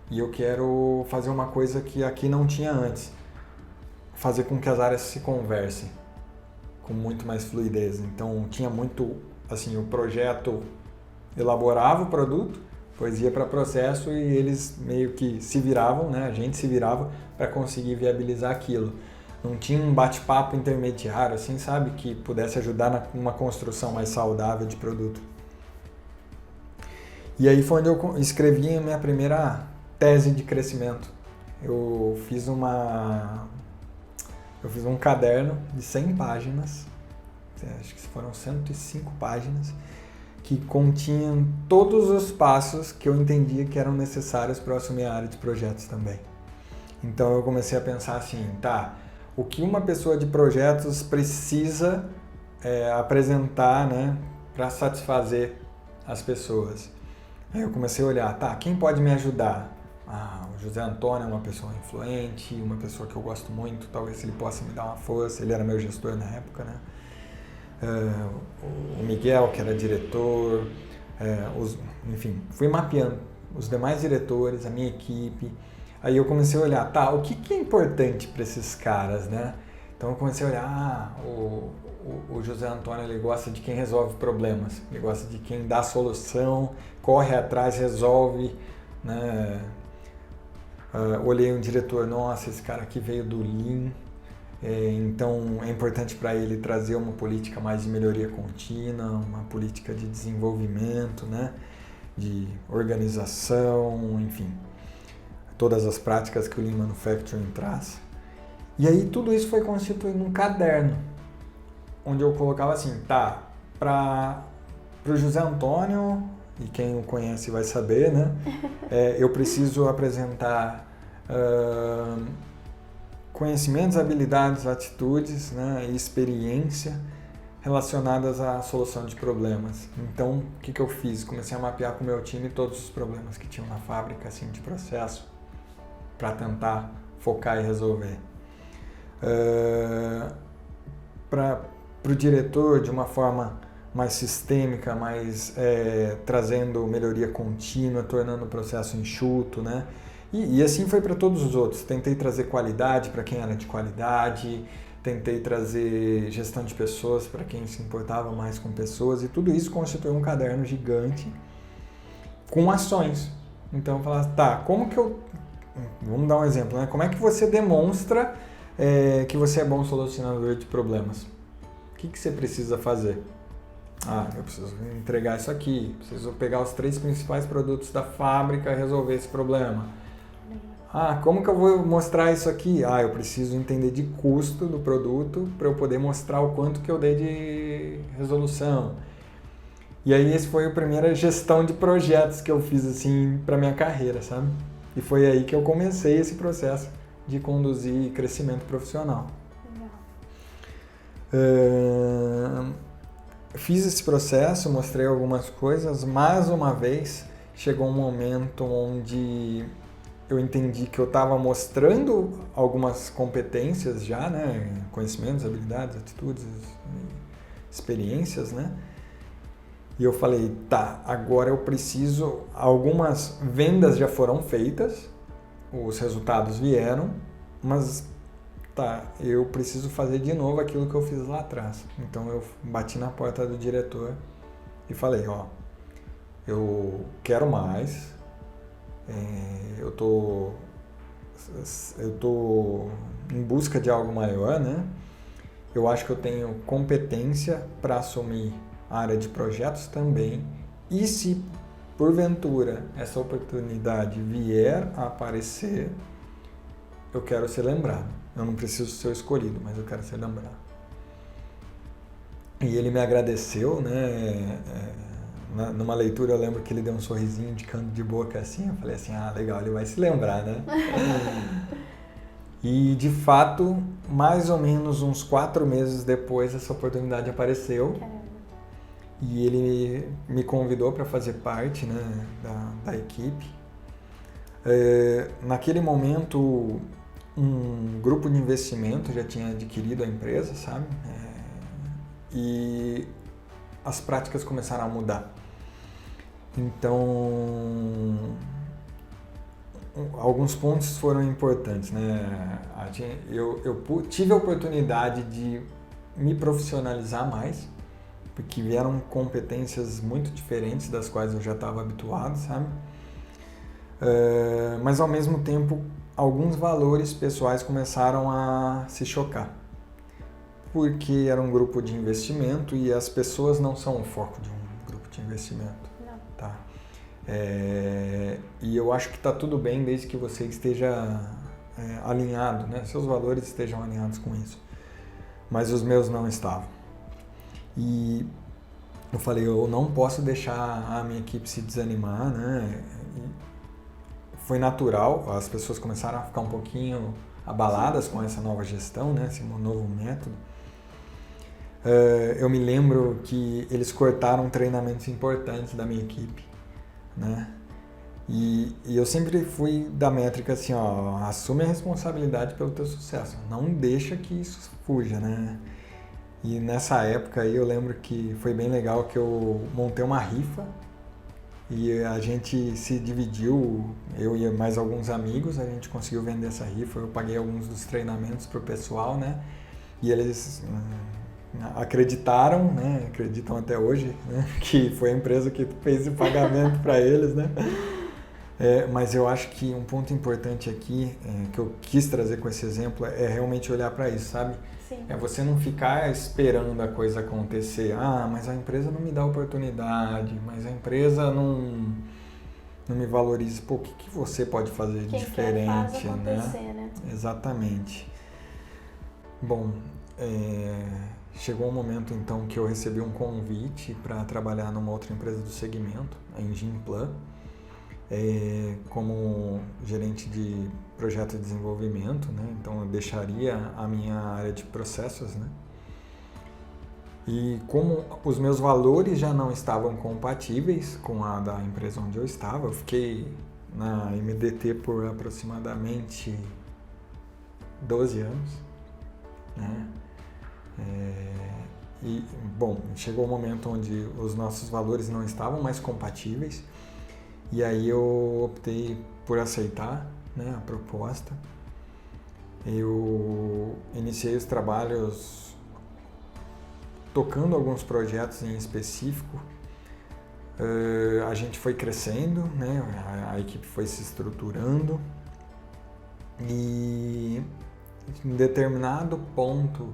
E eu quero fazer uma coisa que aqui não tinha antes, fazer com que as áreas se conversem com muito mais fluidez. Então tinha muito, assim, o projeto elaborava o produto, depois ia para processo e eles meio que se viravam, né? A gente se virava para conseguir viabilizar aquilo. Não tinha um bate-papo intermediário, assim, sabe? Que pudesse ajudar numa construção mais saudável de produto. E aí foi onde eu escrevi a minha primeira tese de crescimento. Eu fiz um caderno de 100 páginas, acho que foram 105 páginas, que continham todos os passos que eu entendia que eram necessários para eu assumir a área de projetos também. Então eu comecei a pensar assim, o que uma pessoa de projetos precisa apresentar, né, para satisfazer as pessoas. Aí eu comecei a olhar, quem pode me ajudar? O José Antônio é uma pessoa influente, uma pessoa que eu gosto muito, talvez ele possa me dar uma força, ele era meu gestor na época, né? O Miguel, que era diretor, enfim, fui mapeando os demais diretores, a minha equipe. Aí eu comecei a olhar, o que é importante para esses caras, né? Então eu comecei a olhar, o José Antônio, ele gosta de quem resolve problemas, ele gosta de quem dá solução corre atrás, resolve, né? Olhei um diretor, nossa, esse cara aqui veio do Lean, então é importante para ele trazer uma política mais de melhoria contínua, uma política de desenvolvimento, né? De organização, enfim, todas as práticas que o Lean Manufacturing traz. E aí tudo isso foi constituído num caderno, onde eu colocava assim, tá, para o José Antônio, e quem o conhece vai saber, né? Eu preciso apresentar conhecimentos, habilidades, atitudes, né, e experiência relacionadas à solução de problemas. Então, o que eu fiz? Comecei a mapear com o meu time todos os problemas que tinham na fábrica, assim, de processo, para tentar focar e resolver. Para o diretor, de uma forma mais sistêmica, mais trazendo melhoria contínua, tornando o processo enxuto, né? E assim foi para todos os outros. Tentei trazer qualidade para quem era de qualidade, tentei trazer gestão de pessoas para quem se importava mais com pessoas, e tudo isso constituiu um caderno gigante com ações. Então eu falava, tá, como que eu... Vamos dar um exemplo, né? Como é que você demonstra que você é bom solucionador de problemas? O que você precisa fazer? Eu preciso entregar isso aqui, preciso pegar os 3 principais produtos da fábrica e resolver esse problema. Como que eu vou mostrar isso aqui? Eu preciso entender de custo do produto para eu poder mostrar o quanto que eu dei de resolução. E aí esse foi a primeira gestão de projetos que eu fiz assim para minha carreira, sabe? E foi aí que eu comecei esse processo de conduzir crescimento profissional. Fiz esse processo, mostrei algumas coisas, mais uma vez chegou um momento onde eu entendi que eu estava mostrando algumas competências já, né? Conhecimentos, habilidades, atitudes, experiências, né? E eu falei, tá, agora eu preciso... Algumas vendas já foram feitas, os resultados vieram, mas tá, eu preciso fazer de novo aquilo que eu fiz lá atrás. Então eu bati na porta do diretor e falei, eu quero mais, eu tô em busca de algo maior, né? Eu acho que eu tenho competência para assumir a área de projetos também, e se porventura essa oportunidade vier a aparecer, eu quero ser lembrado. Eu não preciso ser o escolhido, mas eu quero ser lembrado. E ele me agradeceu, né? Numa leitura eu lembro que ele deu um sorrisinho de canto de boca assim, eu falei assim, legal, ele vai se lembrar, né? E de fato, mais ou menos uns 4 meses depois, essa oportunidade apareceu. E ele me convidou para fazer parte, né, da equipe. Naquele momento, um grupo de investimento já tinha adquirido a empresa, sabe? E as práticas começaram a mudar. Então, alguns pontos foram importantes, né? Eu tive a oportunidade de me profissionalizar mais, porque vieram competências muito diferentes das quais eu já estava habituado, sabe? Mas ao mesmo tempo, alguns valores pessoais começaram a se chocar, porque era um grupo de investimento e as pessoas não são o foco de um grupo de investimento. Tá? E eu acho que está tudo bem desde que você esteja alinhado, né? Seus valores estejam alinhados com isso. Mas os meus não estavam. E eu falei, eu não posso deixar a minha equipe se desanimar, né? E foi natural, as pessoas começaram a ficar um pouquinho abaladas com essa nova gestão, né? Esse novo método. Eu me lembro que eles cortaram treinamentos importantes da minha equipe, né? E eu sempre fui da métrica assim, assume a responsabilidade pelo teu sucesso, não deixa que isso fuja, né? E nessa época aí eu lembro que foi bem legal que eu montei uma rifa e a gente se dividiu, eu e mais alguns amigos, a gente conseguiu vender essa rifa, eu paguei alguns dos treinamentos pro pessoal, né? E eles acreditaram, né? Acreditam até hoje, né? Que foi a empresa que fez o pagamento para eles, né? Mas eu acho que um ponto importante aqui, que eu quis trazer com esse exemplo, é realmente olhar para isso, sabe? Sim. É você não ficar esperando a coisa acontecer. Ah, mas a empresa não me dá oportunidade, mas a empresa não me valoriza. Pô, o que você pode fazer de diferente, faz acontecer, né? Exatamente. Bom, chegou um momento então que eu recebi um convite para trabalhar numa outra empresa do segmento, a Engimplan, como gerente de projeto de desenvolvimento, né? Então eu deixaria a minha área de processos, né? E como os meus valores já não estavam compatíveis com a da empresa onde eu estava, eu fiquei na MDT por aproximadamente 12 anos, né? E, bom, chegou um momento onde os nossos valores não estavam mais compatíveis e aí eu optei por aceitar, né, a proposta. Eu iniciei os trabalhos tocando alguns projetos em específico. A gente foi crescendo, né, a equipe foi se estruturando e em determinado ponto,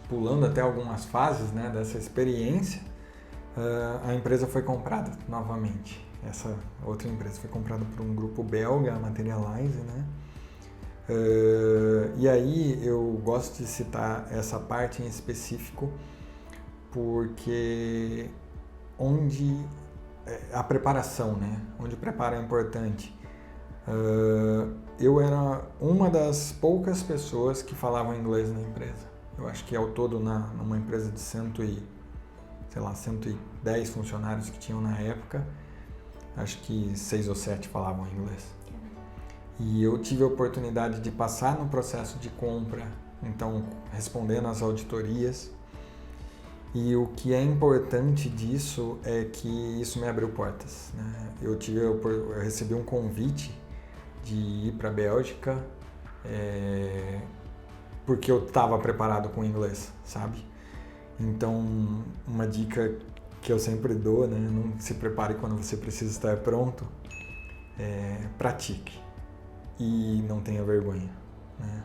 pulando até algumas fases, né, dessa experiência, a empresa foi comprada novamente. Essa outra empresa foi comprada por um grupo belga, a Materialize, né? E aí eu gosto de citar essa parte em específico porque onde a preparação, né? Onde o preparo é importante. Eu era uma das poucas pessoas que falavam inglês na empresa. Eu acho que ao todo numa empresa de 110 funcionários que tinham na época, acho que 6 ou 7 falavam inglês. E eu tive a oportunidade de passar no processo de compra, então respondendo às auditorias. E o que é importante disso é que isso me abriu portas, né? Eu recebi um convite de ir para a Bélgica, porque eu estava preparado com o inglês, sabe? Então, uma dica que eu sempre dou, né? Não se prepare quando você precisa estar pronto, pratique e não tenha vergonha, né?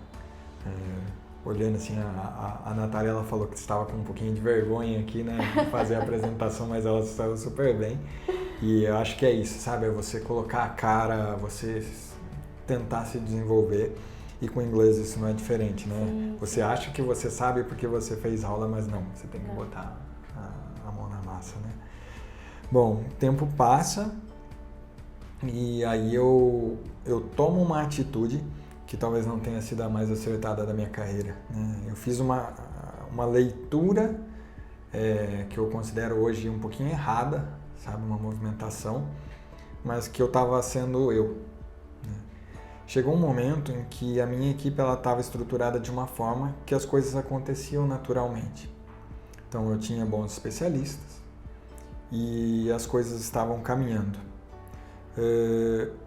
Olhando assim, a Natália, ela falou que estava com um pouquinho de vergonha aqui, né, de fazer a apresentação, mas ela saiu super bem. E eu acho que é isso, sabe? É você colocar a cara, você tentar se desenvolver. E com o inglês isso não é diferente, né? Sim. Você acha que você sabe porque você fez aula, mas não. Você tem que botar a mão na massa, né? Bom, o tempo passa e aí eu tomo uma atitude que talvez não tenha sido a mais acertada da minha carreira, né? Eu fiz uma leitura que eu considero hoje um pouquinho errada, sabe? Uma movimentação, mas que eu estava sendo eu. Chegou um momento em que a minha equipe estava estruturada de uma forma que as coisas aconteciam naturalmente. Então eu tinha bons especialistas e as coisas estavam caminhando.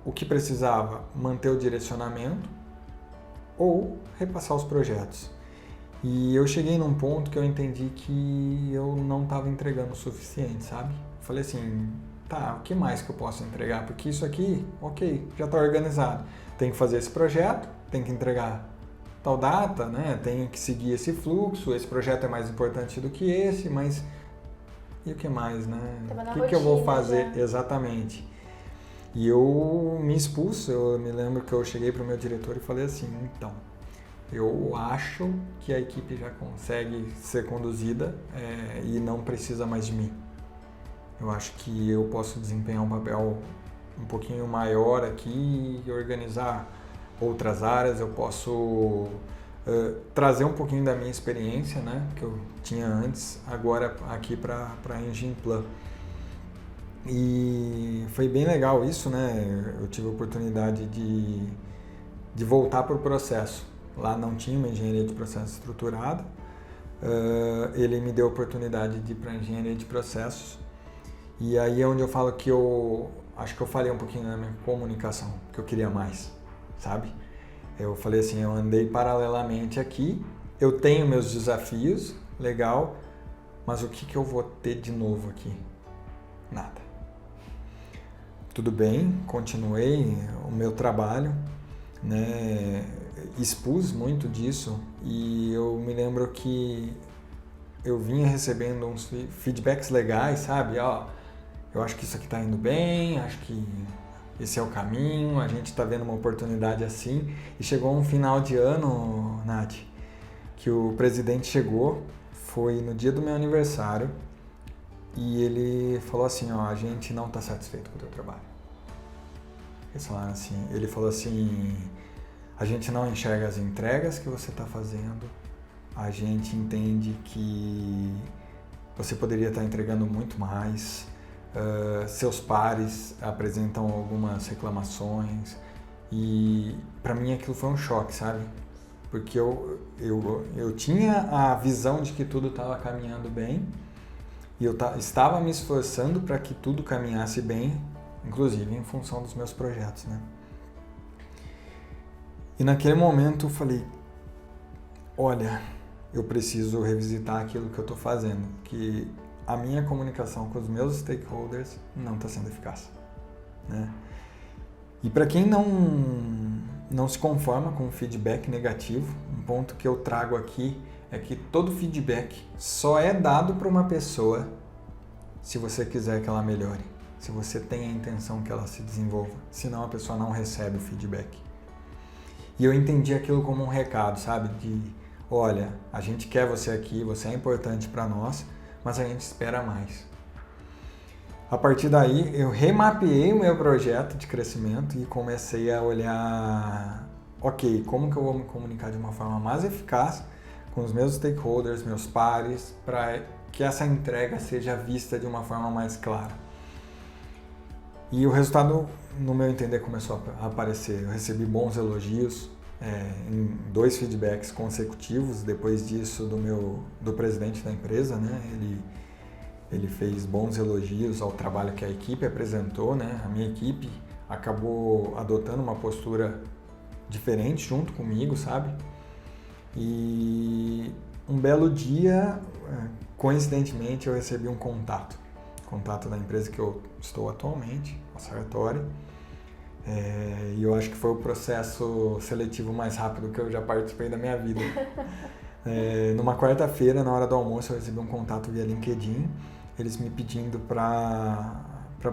O que precisava? Manter o direcionamento ou repassar os projetos. E eu cheguei num ponto que eu entendi que eu não estava entregando o suficiente, sabe? Falei assim, tá, o que mais que eu posso entregar? Porque isso aqui, ok, já está organizado. Tem que fazer esse projeto, tem que entregar tal data, né? Tem que seguir esse fluxo, esse projeto é mais importante do que esse, mas e o que mais, né? O que eu vou fazer exatamente? E eu me expus, eu me lembro que eu cheguei para o meu diretor e falei assim, então, eu acho que a equipe já consegue ser conduzida e não precisa mais de mim. Eu acho que eu posso desempenhar um papel um pouquinho maior aqui e organizar outras áreas, eu posso trazer um pouquinho da minha experiência, né, que eu tinha antes, agora aqui para a Engimplan. E foi bem legal isso, né, eu tive a oportunidade de voltar para o processo. Lá não tinha uma engenharia de processo estruturada, ele me deu a oportunidade de ir para a engenharia de processos. E aí é onde eu falo que eu acho que eu falei um pouquinho na minha comunicação, que eu queria mais, sabe? Eu falei assim, eu andei paralelamente aqui eu tenho meus desafios, legal, mas o que eu vou ter de novo aqui? Nada. Tudo bem, continuei o meu trabalho, né? Expus muito disso e eu me lembro que eu vinha recebendo uns feedbacks legais, sabe? Ó, eu acho que isso aqui tá indo bem, acho que esse é o caminho, a gente tá vendo uma oportunidade assim. E chegou um final de ano, Nath, que o presidente chegou, foi no dia do meu aniversário, e ele falou assim, ó, a gente não tá satisfeito com o teu trabalho. Eles falaram assim, ele falou assim, a gente não enxerga as entregas que você está fazendo, a gente entende que você poderia estar entregando muito mais, seus pares apresentam algumas reclamações e para mim aquilo foi um choque, sabe? Porque eu tinha a visão de que tudo estava caminhando bem e eu estava me esforçando para que tudo caminhasse bem, inclusive em função dos meus projetos, né? E naquele momento eu falei, olha, eu preciso revisitar aquilo que eu estou fazendo, que a minha comunicação com os meus stakeholders não está sendo eficaz, né? E para quem não se conforma com o feedback negativo, um ponto que eu trago aqui é que todo feedback só é dado para uma pessoa se você quiser que ela melhore, se você tem a intenção que ela se desenvolva, senão a pessoa não recebe o feedback. E eu entendi aquilo como um recado, sabe? De, olha, a gente quer você aqui, você é importante para nós, mas a gente espera mais. A partir daí, eu remapeei o meu projeto de crescimento e comecei a olhar, ok, como que eu vou me comunicar de uma forma mais eficaz com os meus stakeholders, meus pares, para que essa entrega seja vista de uma forma mais clara. E o resultado, no meu entender, começou a aparecer. Eu recebi bons elogios, em 2 feedbacks consecutivos, depois disso do presidente da empresa, né? Ele fez bons elogios ao trabalho que a equipe apresentou, né? A minha equipe acabou adotando uma postura diferente junto comigo, sabe? E um belo dia, coincidentemente, eu recebi um contato da empresa que eu estou atualmente, a Sartori. E eu acho que foi o processo seletivo mais rápido que eu já participei da minha vida. Numa quarta-feira, na hora do almoço, eu recebi um contato via LinkedIn, eles me pedindo para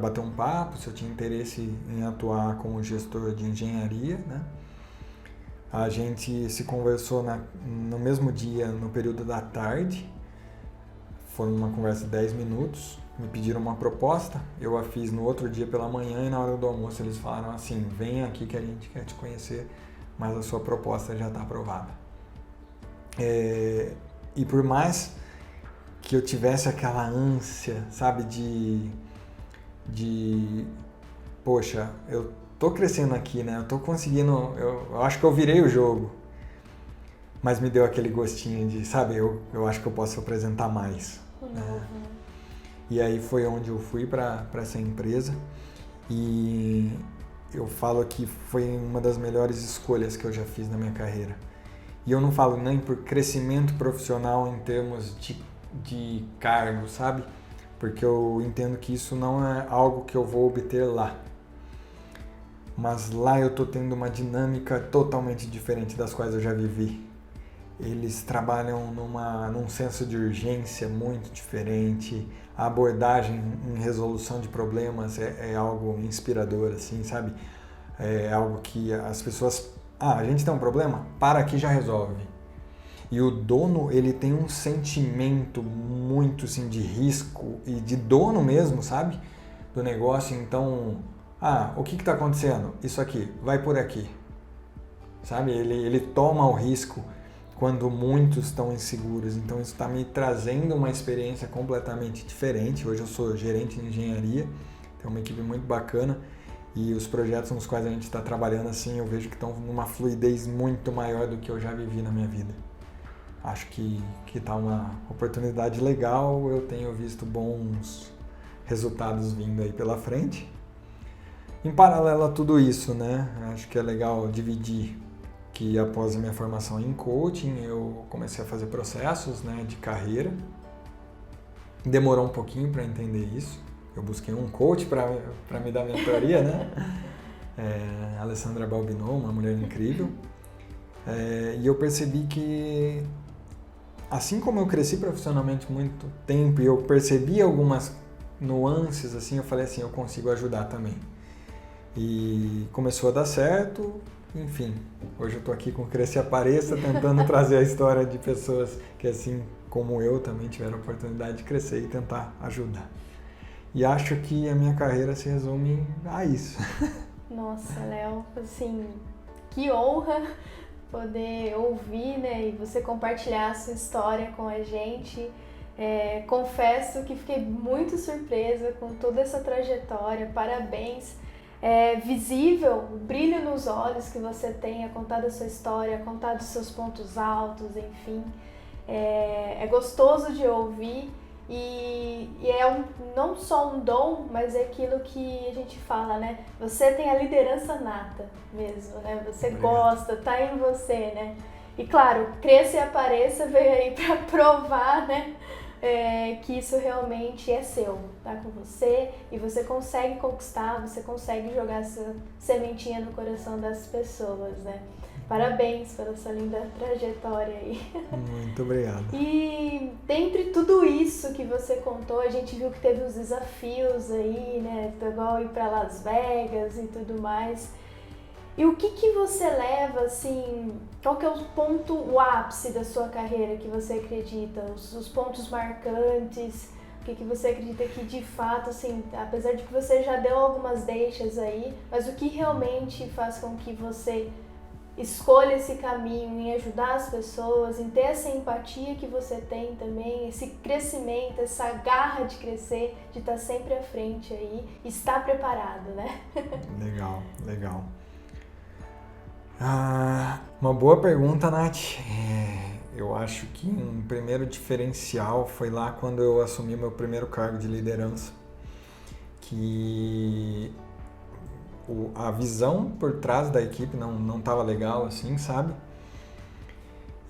bater um papo, se eu tinha interesse em atuar como gestor de engenharia, né? A gente se conversou no mesmo dia, no período da tarde, foi uma conversa de 10 minutos, me pediram uma proposta, eu a fiz no outro dia pela manhã e na hora do almoço eles falaram assim, vem aqui que a gente quer te conhecer, mas a sua proposta já está aprovada. E por mais que eu tivesse aquela ânsia, sabe, de poxa, eu tô crescendo aqui, né, eu tô conseguindo, eu acho que eu virei o jogo, mas me deu aquele gostinho de, sabe, eu acho que eu posso apresentar mais, né? E aí foi onde eu fui para essa empresa e eu falo que foi uma das melhores escolhas que eu já fiz na minha carreira. E eu não falo nem por crescimento profissional em termos de cargo, sabe? Porque eu entendo que isso não é algo que eu vou obter lá. Mas lá eu tô tendo uma dinâmica totalmente diferente das quais eu já vivi. Eles trabalham num senso de urgência muito diferente. A abordagem em resolução de problemas é algo inspirador, assim, sabe? É algo que as pessoas... a gente tem um problema? Para aqui já resolve. E o dono, ele tem um sentimento muito, assim, de risco e de dono mesmo, sabe? Do negócio. Então, o que está acontecendo? Isso aqui, vai por aqui. Sabe? Ele toma o risco quando muitos estão inseguros. Então isso está me trazendo uma experiência completamente diferente. Hoje eu sou gerente de engenharia, tenho uma equipe muito bacana e os projetos nos quais a gente está trabalhando assim, eu vejo que estão numa fluidez muito maior do que eu já vivi na minha vida. Acho que está uma oportunidade legal, eu tenho visto bons resultados vindo aí pela frente. Em paralelo a tudo isso, né? Acho que é legal dividir que após a minha formação em coaching, eu comecei a fazer processos, né, de carreira. Demorou um pouquinho para entender isso. Eu busquei um coach para me dar mentoria, né? Alessandra Balbinot, uma mulher incrível. E eu percebi que, assim como eu cresci profissionalmente muito tempo e eu percebi algumas nuances, assim, eu falei assim, eu consigo ajudar também. E começou a dar certo, enfim. Hoje eu estou aqui com o Cresça e Apareça, tentando trazer a história de pessoas que, assim como eu, também tiveram a oportunidade de crescer e tentar ajudar. E acho que a minha carreira se resume a isso. Nossa, Léo, assim, que honra poder ouvir, né, e você compartilhar a sua história com a gente. Confesso que fiquei muito surpresa com toda essa trajetória, parabéns. É visível o brilho nos olhos que você tem a contar da sua história, a contar dos seus pontos altos, enfim. É gostoso de ouvir e não só um dom, mas é aquilo que a gente fala, né? Você tem a liderança nata mesmo, né? Você gosta, tá em você, né? E claro, Cresça e Apareça veio aí para provar, né? Que isso realmente é seu, tá com você e você consegue conquistar, você consegue jogar essa sementinha no coração das pessoas, né? Parabéns pela sua linda trajetória aí. Muito obrigado. E dentre tudo isso que você contou, a gente viu que teve os desafios aí, né? Igual ir para Las Vegas e tudo mais. E o que você leva, assim, qual que é o ápice da sua carreira que você acredita? Os pontos marcantes, o que você acredita que de fato, assim, apesar de que você já deu algumas deixas aí, mas o que realmente faz com que você escolha esse caminho em ajudar as pessoas, em ter essa empatia que você tem também, esse crescimento, essa garra de crescer, de estar sempre à frente aí, estar preparado, né? Legal. Uma boa pergunta, Nath. Eu acho que um primeiro diferencial foi lá quando eu assumi meu primeiro cargo de liderança, que a visão por trás da equipe não estava legal, assim, sabe?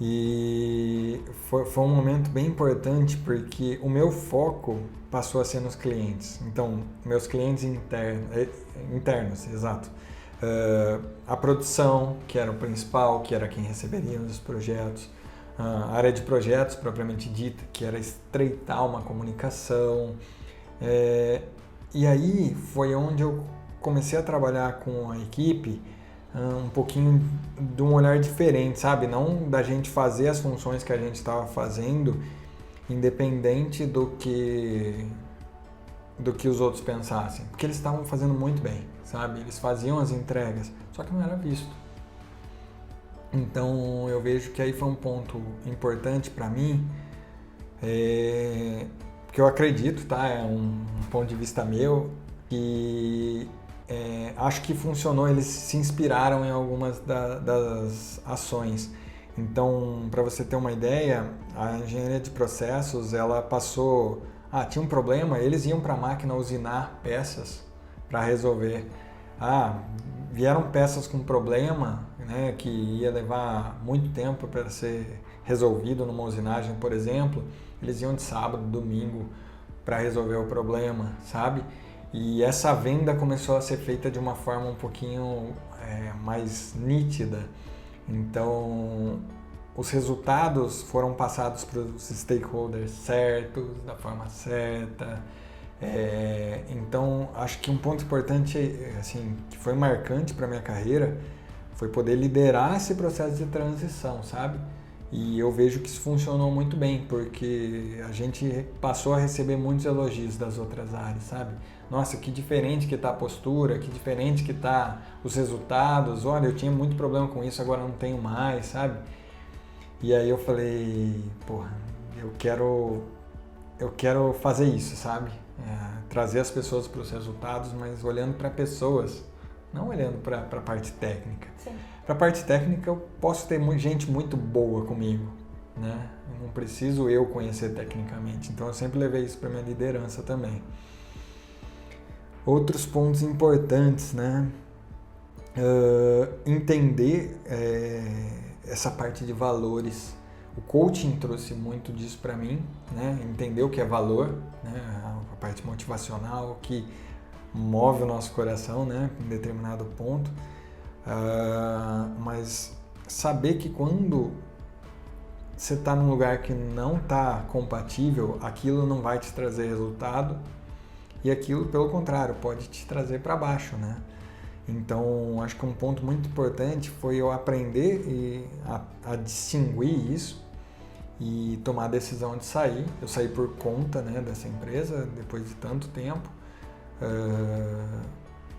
E foi um momento bem importante porque o meu foco passou a ser nos clientes. Então, meus clientes internos, exato. A produção, que era o principal, que era quem receberia os projetos, a área de projetos propriamente dita, que era estreitar uma comunicação. E aí foi onde eu comecei a trabalhar com a equipe um pouquinho de um olhar diferente, sabe? Não da gente fazer as funções que a gente estava fazendo, independente do que os outros pensassem, porque eles estavam fazendo muito bem, sabe? Eles faziam as entregas, só que não era visto. Então eu vejo que aí foi um ponto importante para mim, porque eu acredito, tá? É um ponto de vista meu, que acho que funcionou, eles se inspiraram em algumas das ações. Então, para você ter uma ideia, a engenharia de processos, ela passou... tinha um problema, eles iam para a máquina usinar peças para resolver. Vieram peças com problema, né, que ia levar muito tempo para ser resolvido numa usinagem, por exemplo. Eles iam de sábado, domingo para resolver o problema, sabe? E essa venda começou a ser feita de uma forma um pouquinho mais nítida. Então, os resultados foram passados para os stakeholders certos, da forma certa. Então, acho que um ponto importante, assim, que foi marcante para a minha carreira, foi poder liderar esse processo de transição, sabe? E eu vejo que isso funcionou muito bem, porque a gente passou a receber muitos elogios das outras áreas, sabe? Nossa, que diferente que está a postura, que diferente que está os resultados. Olha, eu tinha muito problema com isso, agora não tenho mais, sabe? E aí eu falei, porra, eu quero fazer isso, sabe? Trazer as pessoas para os resultados, mas olhando para pessoas, não olhando para a parte técnica. Para a parte técnica eu posso ter gente muito boa comigo, né? Eu não preciso eu conhecer tecnicamente, então eu sempre levei isso para minha liderança também. Outros pontos importantes, né? entender essa parte de valores. O coaching trouxe muito disso para mim, né? Entender o que é valor, né? A parte motivacional que move o nosso coração, né? Em determinado ponto. Mas saber que quando você está num lugar que não está compatível, aquilo não vai te trazer resultado e aquilo, pelo contrário, pode te trazer para baixo, né? Então, acho que um ponto muito importante foi eu aprender a distinguir isso e tomar a decisão de sair. Eu saí por conta, né, dessa empresa, depois de tanto tempo,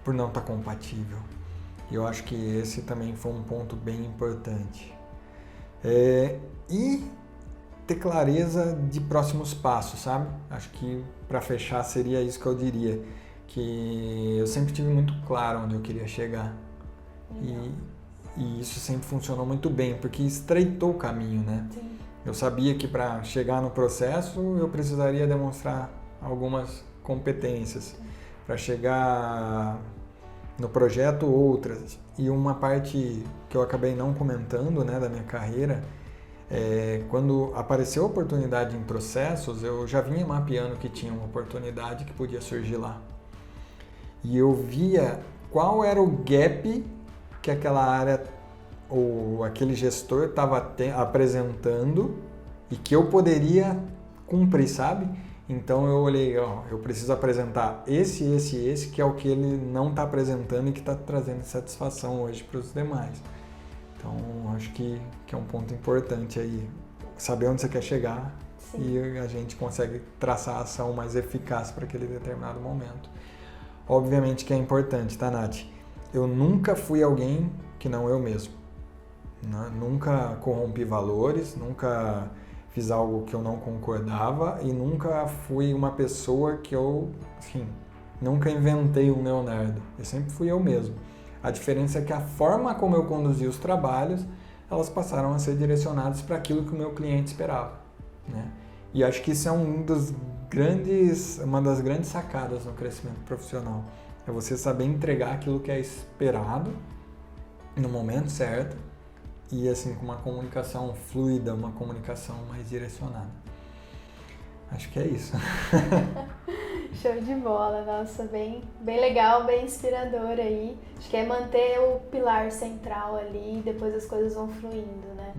por não estar compatível. E eu acho que esse também foi um ponto bem importante. E ter clareza de próximos passos, sabe? Acho que para fechar seria isso que eu diria, que eu sempre tive muito claro onde eu queria chegar. E isso sempre funcionou muito bem, porque estreitou o caminho, né? Sim. Eu sabia que para chegar no processo eu precisaria demonstrar algumas competências, para chegar no projeto outras. E uma parte que eu acabei não comentando, né, da minha carreira, quando apareceu a oportunidade em processos, eu já vinha mapeando que tinha uma oportunidade que podia surgir lá. E eu via qual era o gap que aquela área ou aquele gestor estava apresentando e que eu poderia cumprir, sabe? Então eu olhei, eu preciso apresentar esse, que é o que ele não está apresentando e que está trazendo satisfação hoje para os demais. Então acho que é um ponto importante aí, saber onde você quer chegar. Sim. E a gente consegue traçar a ação mais eficaz para aquele determinado momento. Obviamente que é importante, tá, Nath? Eu nunca fui alguém que não eu mesmo. Nunca corrompi valores, nunca fiz algo que eu não concordava e nunca fui uma pessoa que nunca inventei um Leonardo. Eu sempre fui eu mesmo. A diferença é que a forma como eu conduzi os trabalhos, elas passaram a ser direcionadas para aquilo que o meu cliente esperava, né? E acho que isso é uma das grandes sacadas no crescimento profissional. É você saber entregar aquilo que é esperado no momento certo e assim com uma comunicação fluida, uma comunicação mais direcionada. Acho que é isso. Show de bola, nossa, bem legal, bem inspirador aí. Acho que é manter o pilar central ali e depois as coisas vão fluindo, né?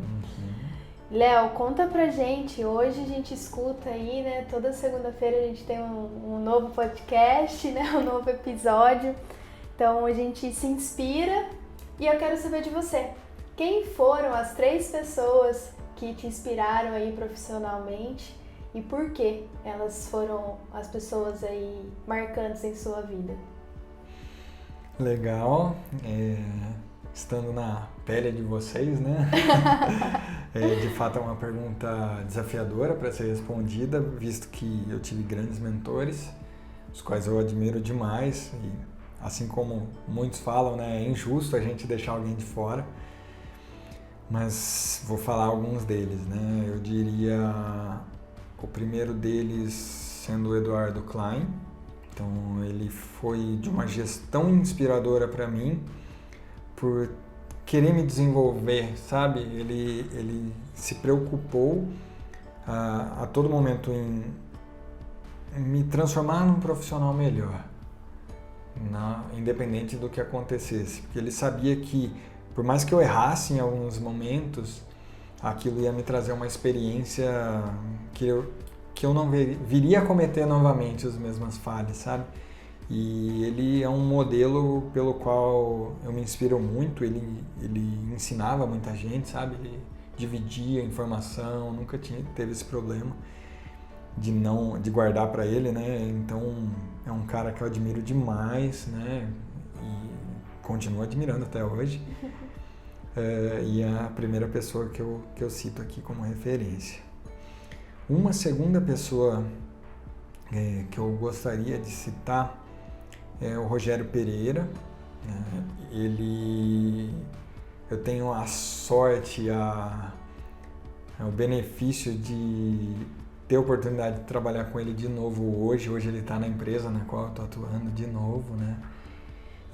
Léo, conta pra gente, hoje a gente escuta aí, né, toda segunda-feira a gente tem um novo podcast, né, um novo episódio, então a gente se inspira e eu quero saber de você, quem foram as 3 pessoas que te inspiraram aí profissionalmente e por que elas foram as pessoas aí marcantes em sua vida? Legal, estando na pele de vocês, né? De fato é uma pergunta desafiadora para ser respondida, visto que eu tive grandes mentores, os quais eu admiro demais, e assim como muitos falam, né, é injusto a gente deixar alguém de fora, mas vou falar alguns deles, né? Eu diria o primeiro deles sendo o Eduardo Klein. Então ele foi de uma gestão inspiradora para mim por querer me desenvolver, sabe? Ele se preocupou a todo momento em me transformar num profissional melhor, independente do que acontecesse. Porque ele sabia que, por mais que eu errasse em alguns momentos, aquilo ia me trazer uma experiência que eu não viria a cometer novamente as mesmas falhas, sabe? E ele é um modelo pelo qual eu me inspiro muito, ele ensinava muita gente, sabe? Ele dividia informação, nunca teve esse problema de guardar para ele, né? Então é um cara que eu admiro demais, né? E continuo admirando até hoje. E é a primeira pessoa que eu cito aqui como referência. Uma segunda pessoa que eu gostaria de citar é o Rogério Pereira. Eu tenho a sorte, o benefício de ter a oportunidade de trabalhar com ele de novo hoje. Hoje ele está na empresa na qual eu estou atuando de novo, né?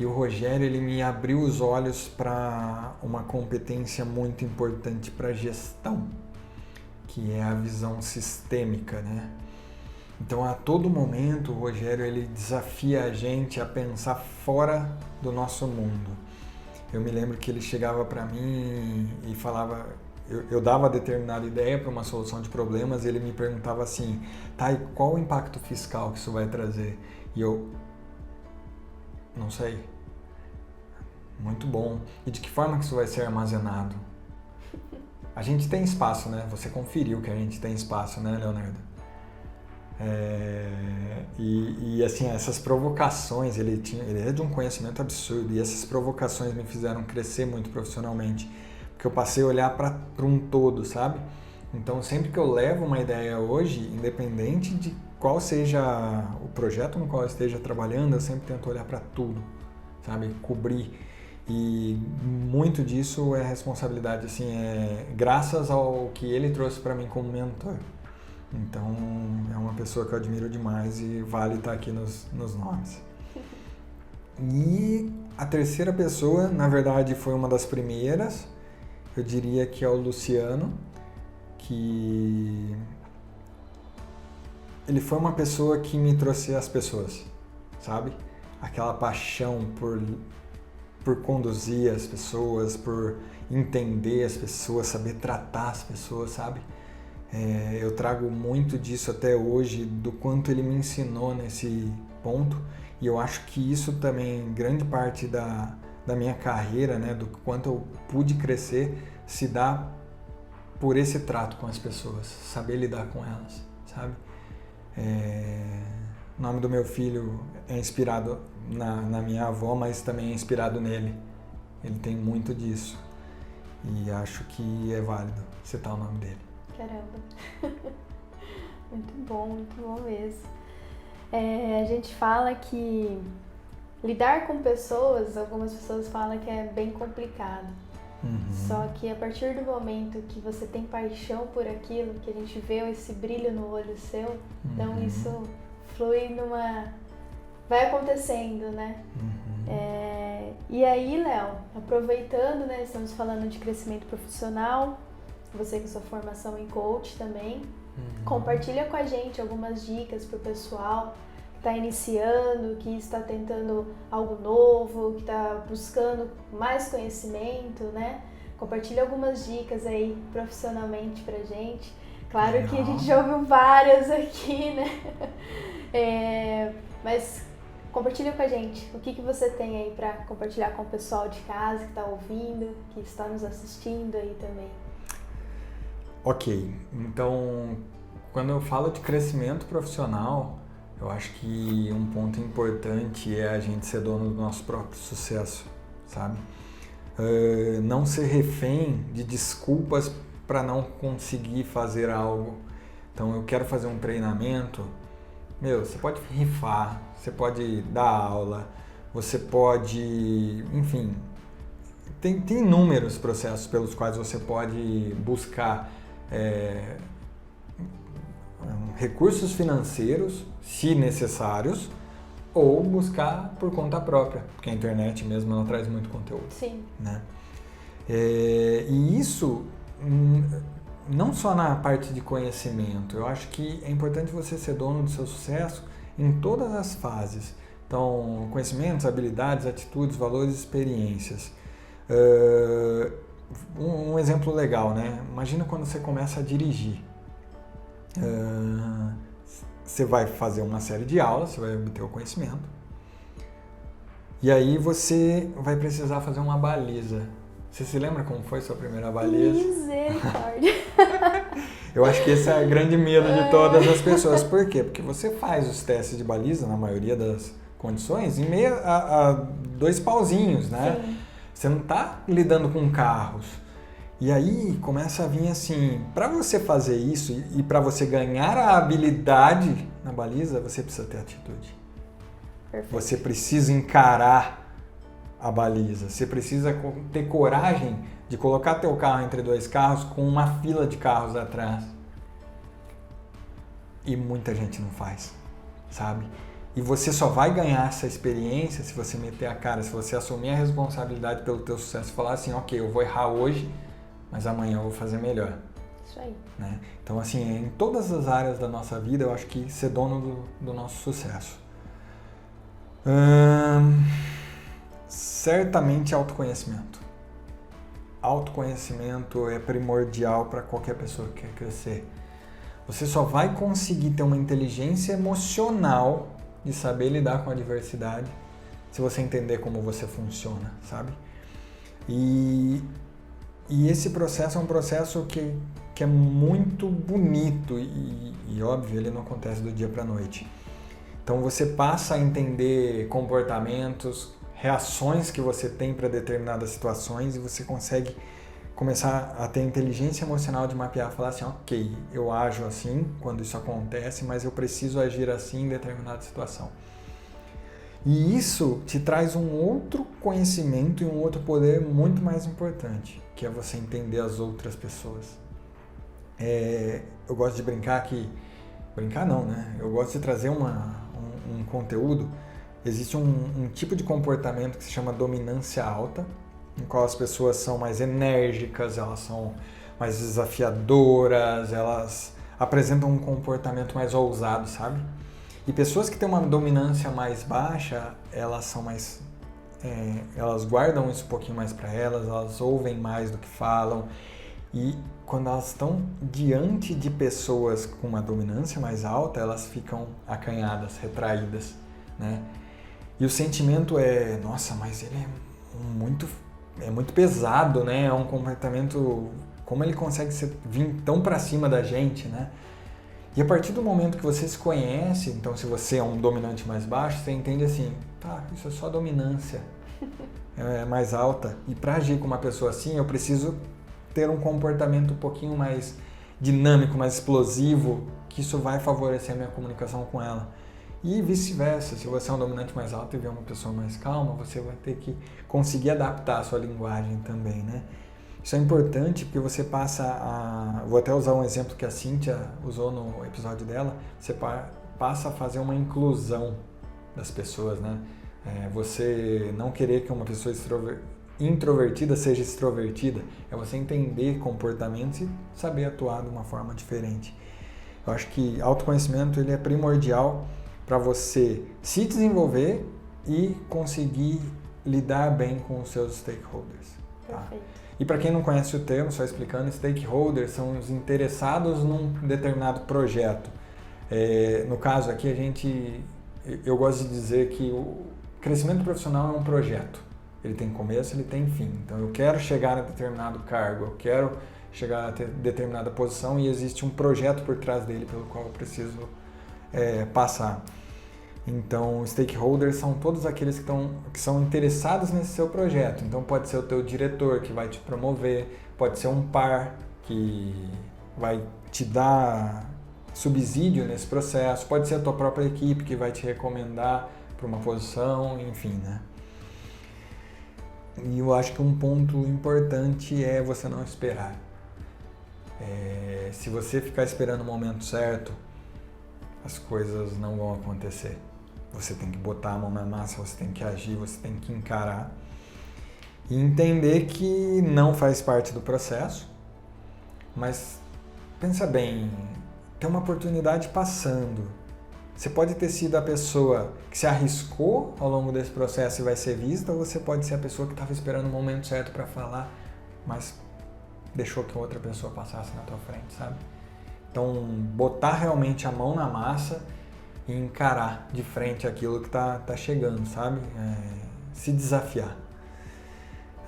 E o Rogério, ele me abriu os olhos para uma competência muito importante para gestão, que é a visão sistêmica, né? Então, a todo momento, o Rogério, ele desafia a gente a pensar fora do nosso mundo. Eu me lembro que ele chegava para mim e falava, eu dava determinada ideia para uma solução de problemas, e ele me perguntava assim, tá, e qual o impacto fiscal que isso vai trazer? E eu, não sei. Muito bom. E de que forma que isso vai ser armazenado? A gente tem espaço, né? Você conferiu que a gente tem espaço, né, Leonardo? E assim, essas provocações, ele é de um conhecimento absurdo, e essas provocações me fizeram crescer muito profissionalmente, porque eu passei a olhar para um todo, sabe? Então, sempre que eu levo uma ideia hoje, independente de qual seja o projeto no qual eu esteja trabalhando, eu sempre tento olhar para tudo, sabe? Cobrir. E muito disso é responsabilidade, assim, graças ao que ele trouxe para mim como mentor. Então, é uma pessoa que eu admiro demais e vale estar aqui nos nomes. E a terceira pessoa, na verdade, foi uma das primeiras. Eu diria que é o Luciano, que ele foi uma pessoa que me trouxe as pessoas, sabe? Aquela paixão por conduzir as pessoas, por entender as pessoas, saber tratar as pessoas, sabe? Eu trago muito disso até hoje, do quanto ele me ensinou nesse ponto, e eu acho que isso também, grande parte da minha carreira, né, do quanto eu pude crescer, se dá por esse trato com as pessoas, saber lidar com elas, sabe? O nome do meu filho é inspirado na minha avó, mas também é inspirado nele. Ele tem muito disso, e acho que é válido citar o nome dele. Caramba, muito bom mesmo. A gente fala que lidar com pessoas, algumas pessoas falam que é bem complicado. Só que a partir do momento que você tem paixão por aquilo, que a gente vê esse brilho no olho seu, então isso flui vai acontecendo, né? E aí, Léo, aproveitando, né, estamos falando de crescimento profissional, você com sua formação em coach também, compartilha com a gente algumas dicas para o pessoal que está iniciando, que está tentando algo novo, que está buscando mais conhecimento, né? Compartilha algumas dicas aí profissionalmente pra gente. Claro que a gente já ouviu várias aqui, né? Mas compartilha com a gente o que você tem aí para compartilhar com o pessoal de casa que está ouvindo, que está nos assistindo aí também. Ok, então quando eu falo de crescimento profissional, eu acho que um ponto importante é a gente ser dono do nosso próprio sucesso, sabe? Não ser refém de desculpas para não conseguir fazer algo. Então, eu quero fazer um treinamento, você pode rifar, você pode dar aula, você pode, enfim, tem inúmeros processos pelos quais você pode buscar recursos financeiros, se necessários, ou buscar por conta própria, porque a internet mesmo ela traz muito conteúdo. Sim. Né? E isso não só na parte de conhecimento, eu acho que é importante você ser dono do seu sucesso em todas as fases. Então, conhecimentos, habilidades, atitudes, valores, experiências. Um exemplo legal, né? Imagina quando você começa a dirigir. Você vai fazer uma série de aulas, você vai obter o conhecimento. E aí você vai precisar fazer uma baliza. Você se lembra como foi sua primeira baliza? Misericórdia! Eu acho que esse é o grande medo de todas as pessoas. Por quê? Porque você faz os testes de baliza, na maioria das condições, em meio a 2 pauzinhos, né? Sim. Você não está lidando com carros. E aí começa a vir assim, para você fazer isso e para você ganhar a habilidade na baliza, você precisa ter atitude. Perfeito. Você precisa encarar a baliza. Você precisa ter coragem de colocar teu carro entre 2 carros com uma fila de carros atrás. E muita gente não faz, sabe? E você só vai ganhar essa experiência se você meter a cara, se você assumir a responsabilidade pelo teu sucesso e falar assim, ok, eu vou errar hoje, mas amanhã eu vou fazer melhor. Isso aí. Né? Então, assim, em todas as áreas da nossa vida, eu acho que ser dono do nosso sucesso. Certamente autoconhecimento. Autoconhecimento é primordial para qualquer pessoa que quer crescer. Você só vai conseguir ter uma inteligência emocional de saber lidar com a adversidade se você entender como você funciona, sabe? E esse processo é um processo que é muito bonito e óbvio, ele não acontece do dia para a noite. Então você passa a entender comportamentos, reações que você tem para determinadas situações e você consegue começar a ter inteligência emocional de mapear, falar assim, ok, eu ajo assim quando isso acontece, mas eu preciso agir assim em determinada situação. E isso te traz um outro conhecimento e um outro poder muito mais importante, que é você entender as outras pessoas. Eu gosto de brincar que... Brincar não, né? Eu gosto de trazer um conteúdo. Existe um tipo de comportamento que se chama dominância alta, em qual as pessoas são mais enérgicas, elas são mais desafiadoras, elas apresentam um comportamento mais ousado, sabe? E pessoas que têm uma dominância mais baixa, elas são mais... elas guardam isso um pouquinho mais para elas ouvem mais do que falam. E quando elas estão diante de pessoas com uma dominância mais alta, elas ficam acanhadas, retraídas, né? E o sentimento é, nossa, mas ele é muito pesado, né? É um comportamento, como ele consegue vir tão pra cima da gente, né? E a partir do momento que você se conhece, então se você é um dominante mais baixo, você entende assim, tá, isso é só dominância, é mais alta. E pra agir com uma pessoa assim, eu preciso ter um comportamento um pouquinho mais dinâmico, mais explosivo, que isso vai favorecer a minha comunicação com ela. E vice-versa, se você é um dominante mais alto e vê uma pessoa mais calma, você vai ter que conseguir adaptar a sua linguagem também, né? Isso é importante porque você passa a... Vou até usar um exemplo que a Cíntia usou no episódio dela. Você passa a fazer uma inclusão das pessoas, né? Você não querer que uma pessoa introvertida seja extrovertida. É você entender comportamentos e saber atuar de uma forma diferente. Eu acho que autoconhecimento ele é primordial para você se desenvolver e conseguir lidar bem com os seus stakeholders. Tá? Perfeito. E para quem não conhece o termo, só explicando, stakeholders são os interessados num determinado projeto. No caso aqui, eu gosto de dizer que o crescimento profissional é um projeto. Ele tem começo, ele tem fim. Então eu quero chegar a determinado cargo, eu quero chegar a determinada posição e existe um projeto por trás dele pelo qual eu preciso passar. Então, stakeholders são todos aqueles que são interessados nesse seu projeto. Então, pode ser o teu diretor que vai te promover, pode ser um par que vai te dar subsídio nesse processo, pode ser a tua própria equipe que vai te recomendar para uma posição, enfim, né? E eu acho que um ponto importante é você não esperar. Se você ficar esperando o momento certo, as coisas não vão acontecer. Você tem que botar a mão na massa, você tem que agir, você tem que encarar e entender que não faz parte do processo, mas pensa bem, tem uma oportunidade passando. Você pode ter sido a pessoa que se arriscou ao longo desse processo e vai ser vista, ou você pode ser a pessoa que estava esperando o momento certo para falar, mas deixou que outra pessoa passasse na tua frente, sabe? Então, botar realmente a mão na massa e encarar de frente aquilo que tá chegando, sabe? Se desafiar.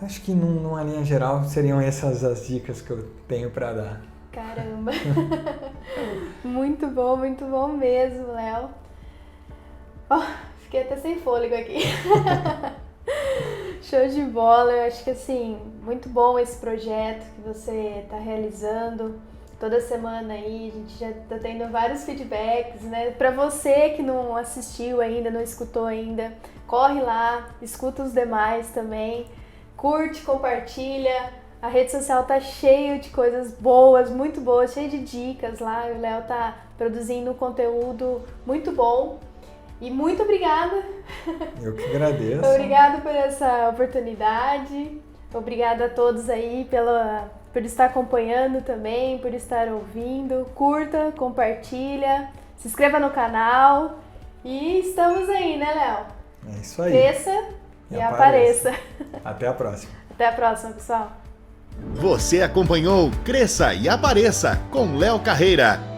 Acho que numa linha geral seriam essas as dicas que eu tenho para dar. Caramba! Muito bom mesmo, Léo. Fiquei até sem fôlego aqui. Show de bola, eu acho que assim, muito bom esse projeto que você está realizando. Toda semana aí, a gente já tá tendo vários feedbacks, né? Pra você que não assistiu ainda, não escutou ainda, corre lá, escuta os demais também, curte, compartilha. A rede social tá cheia de coisas boas, muito boas, cheia de dicas lá. O Léo tá produzindo um conteúdo muito bom. E muito obrigada. Eu que agradeço. Obrigada por essa oportunidade. Obrigada a todos aí por estar acompanhando também, por estar ouvindo. Curta, compartilha, se inscreva no canal. E estamos aí, né, Léo? É isso aí. Cresça e apareça. Até a próxima. Até a próxima, pessoal. Você acompanhou Cresça e Apareça com Léo Carreira.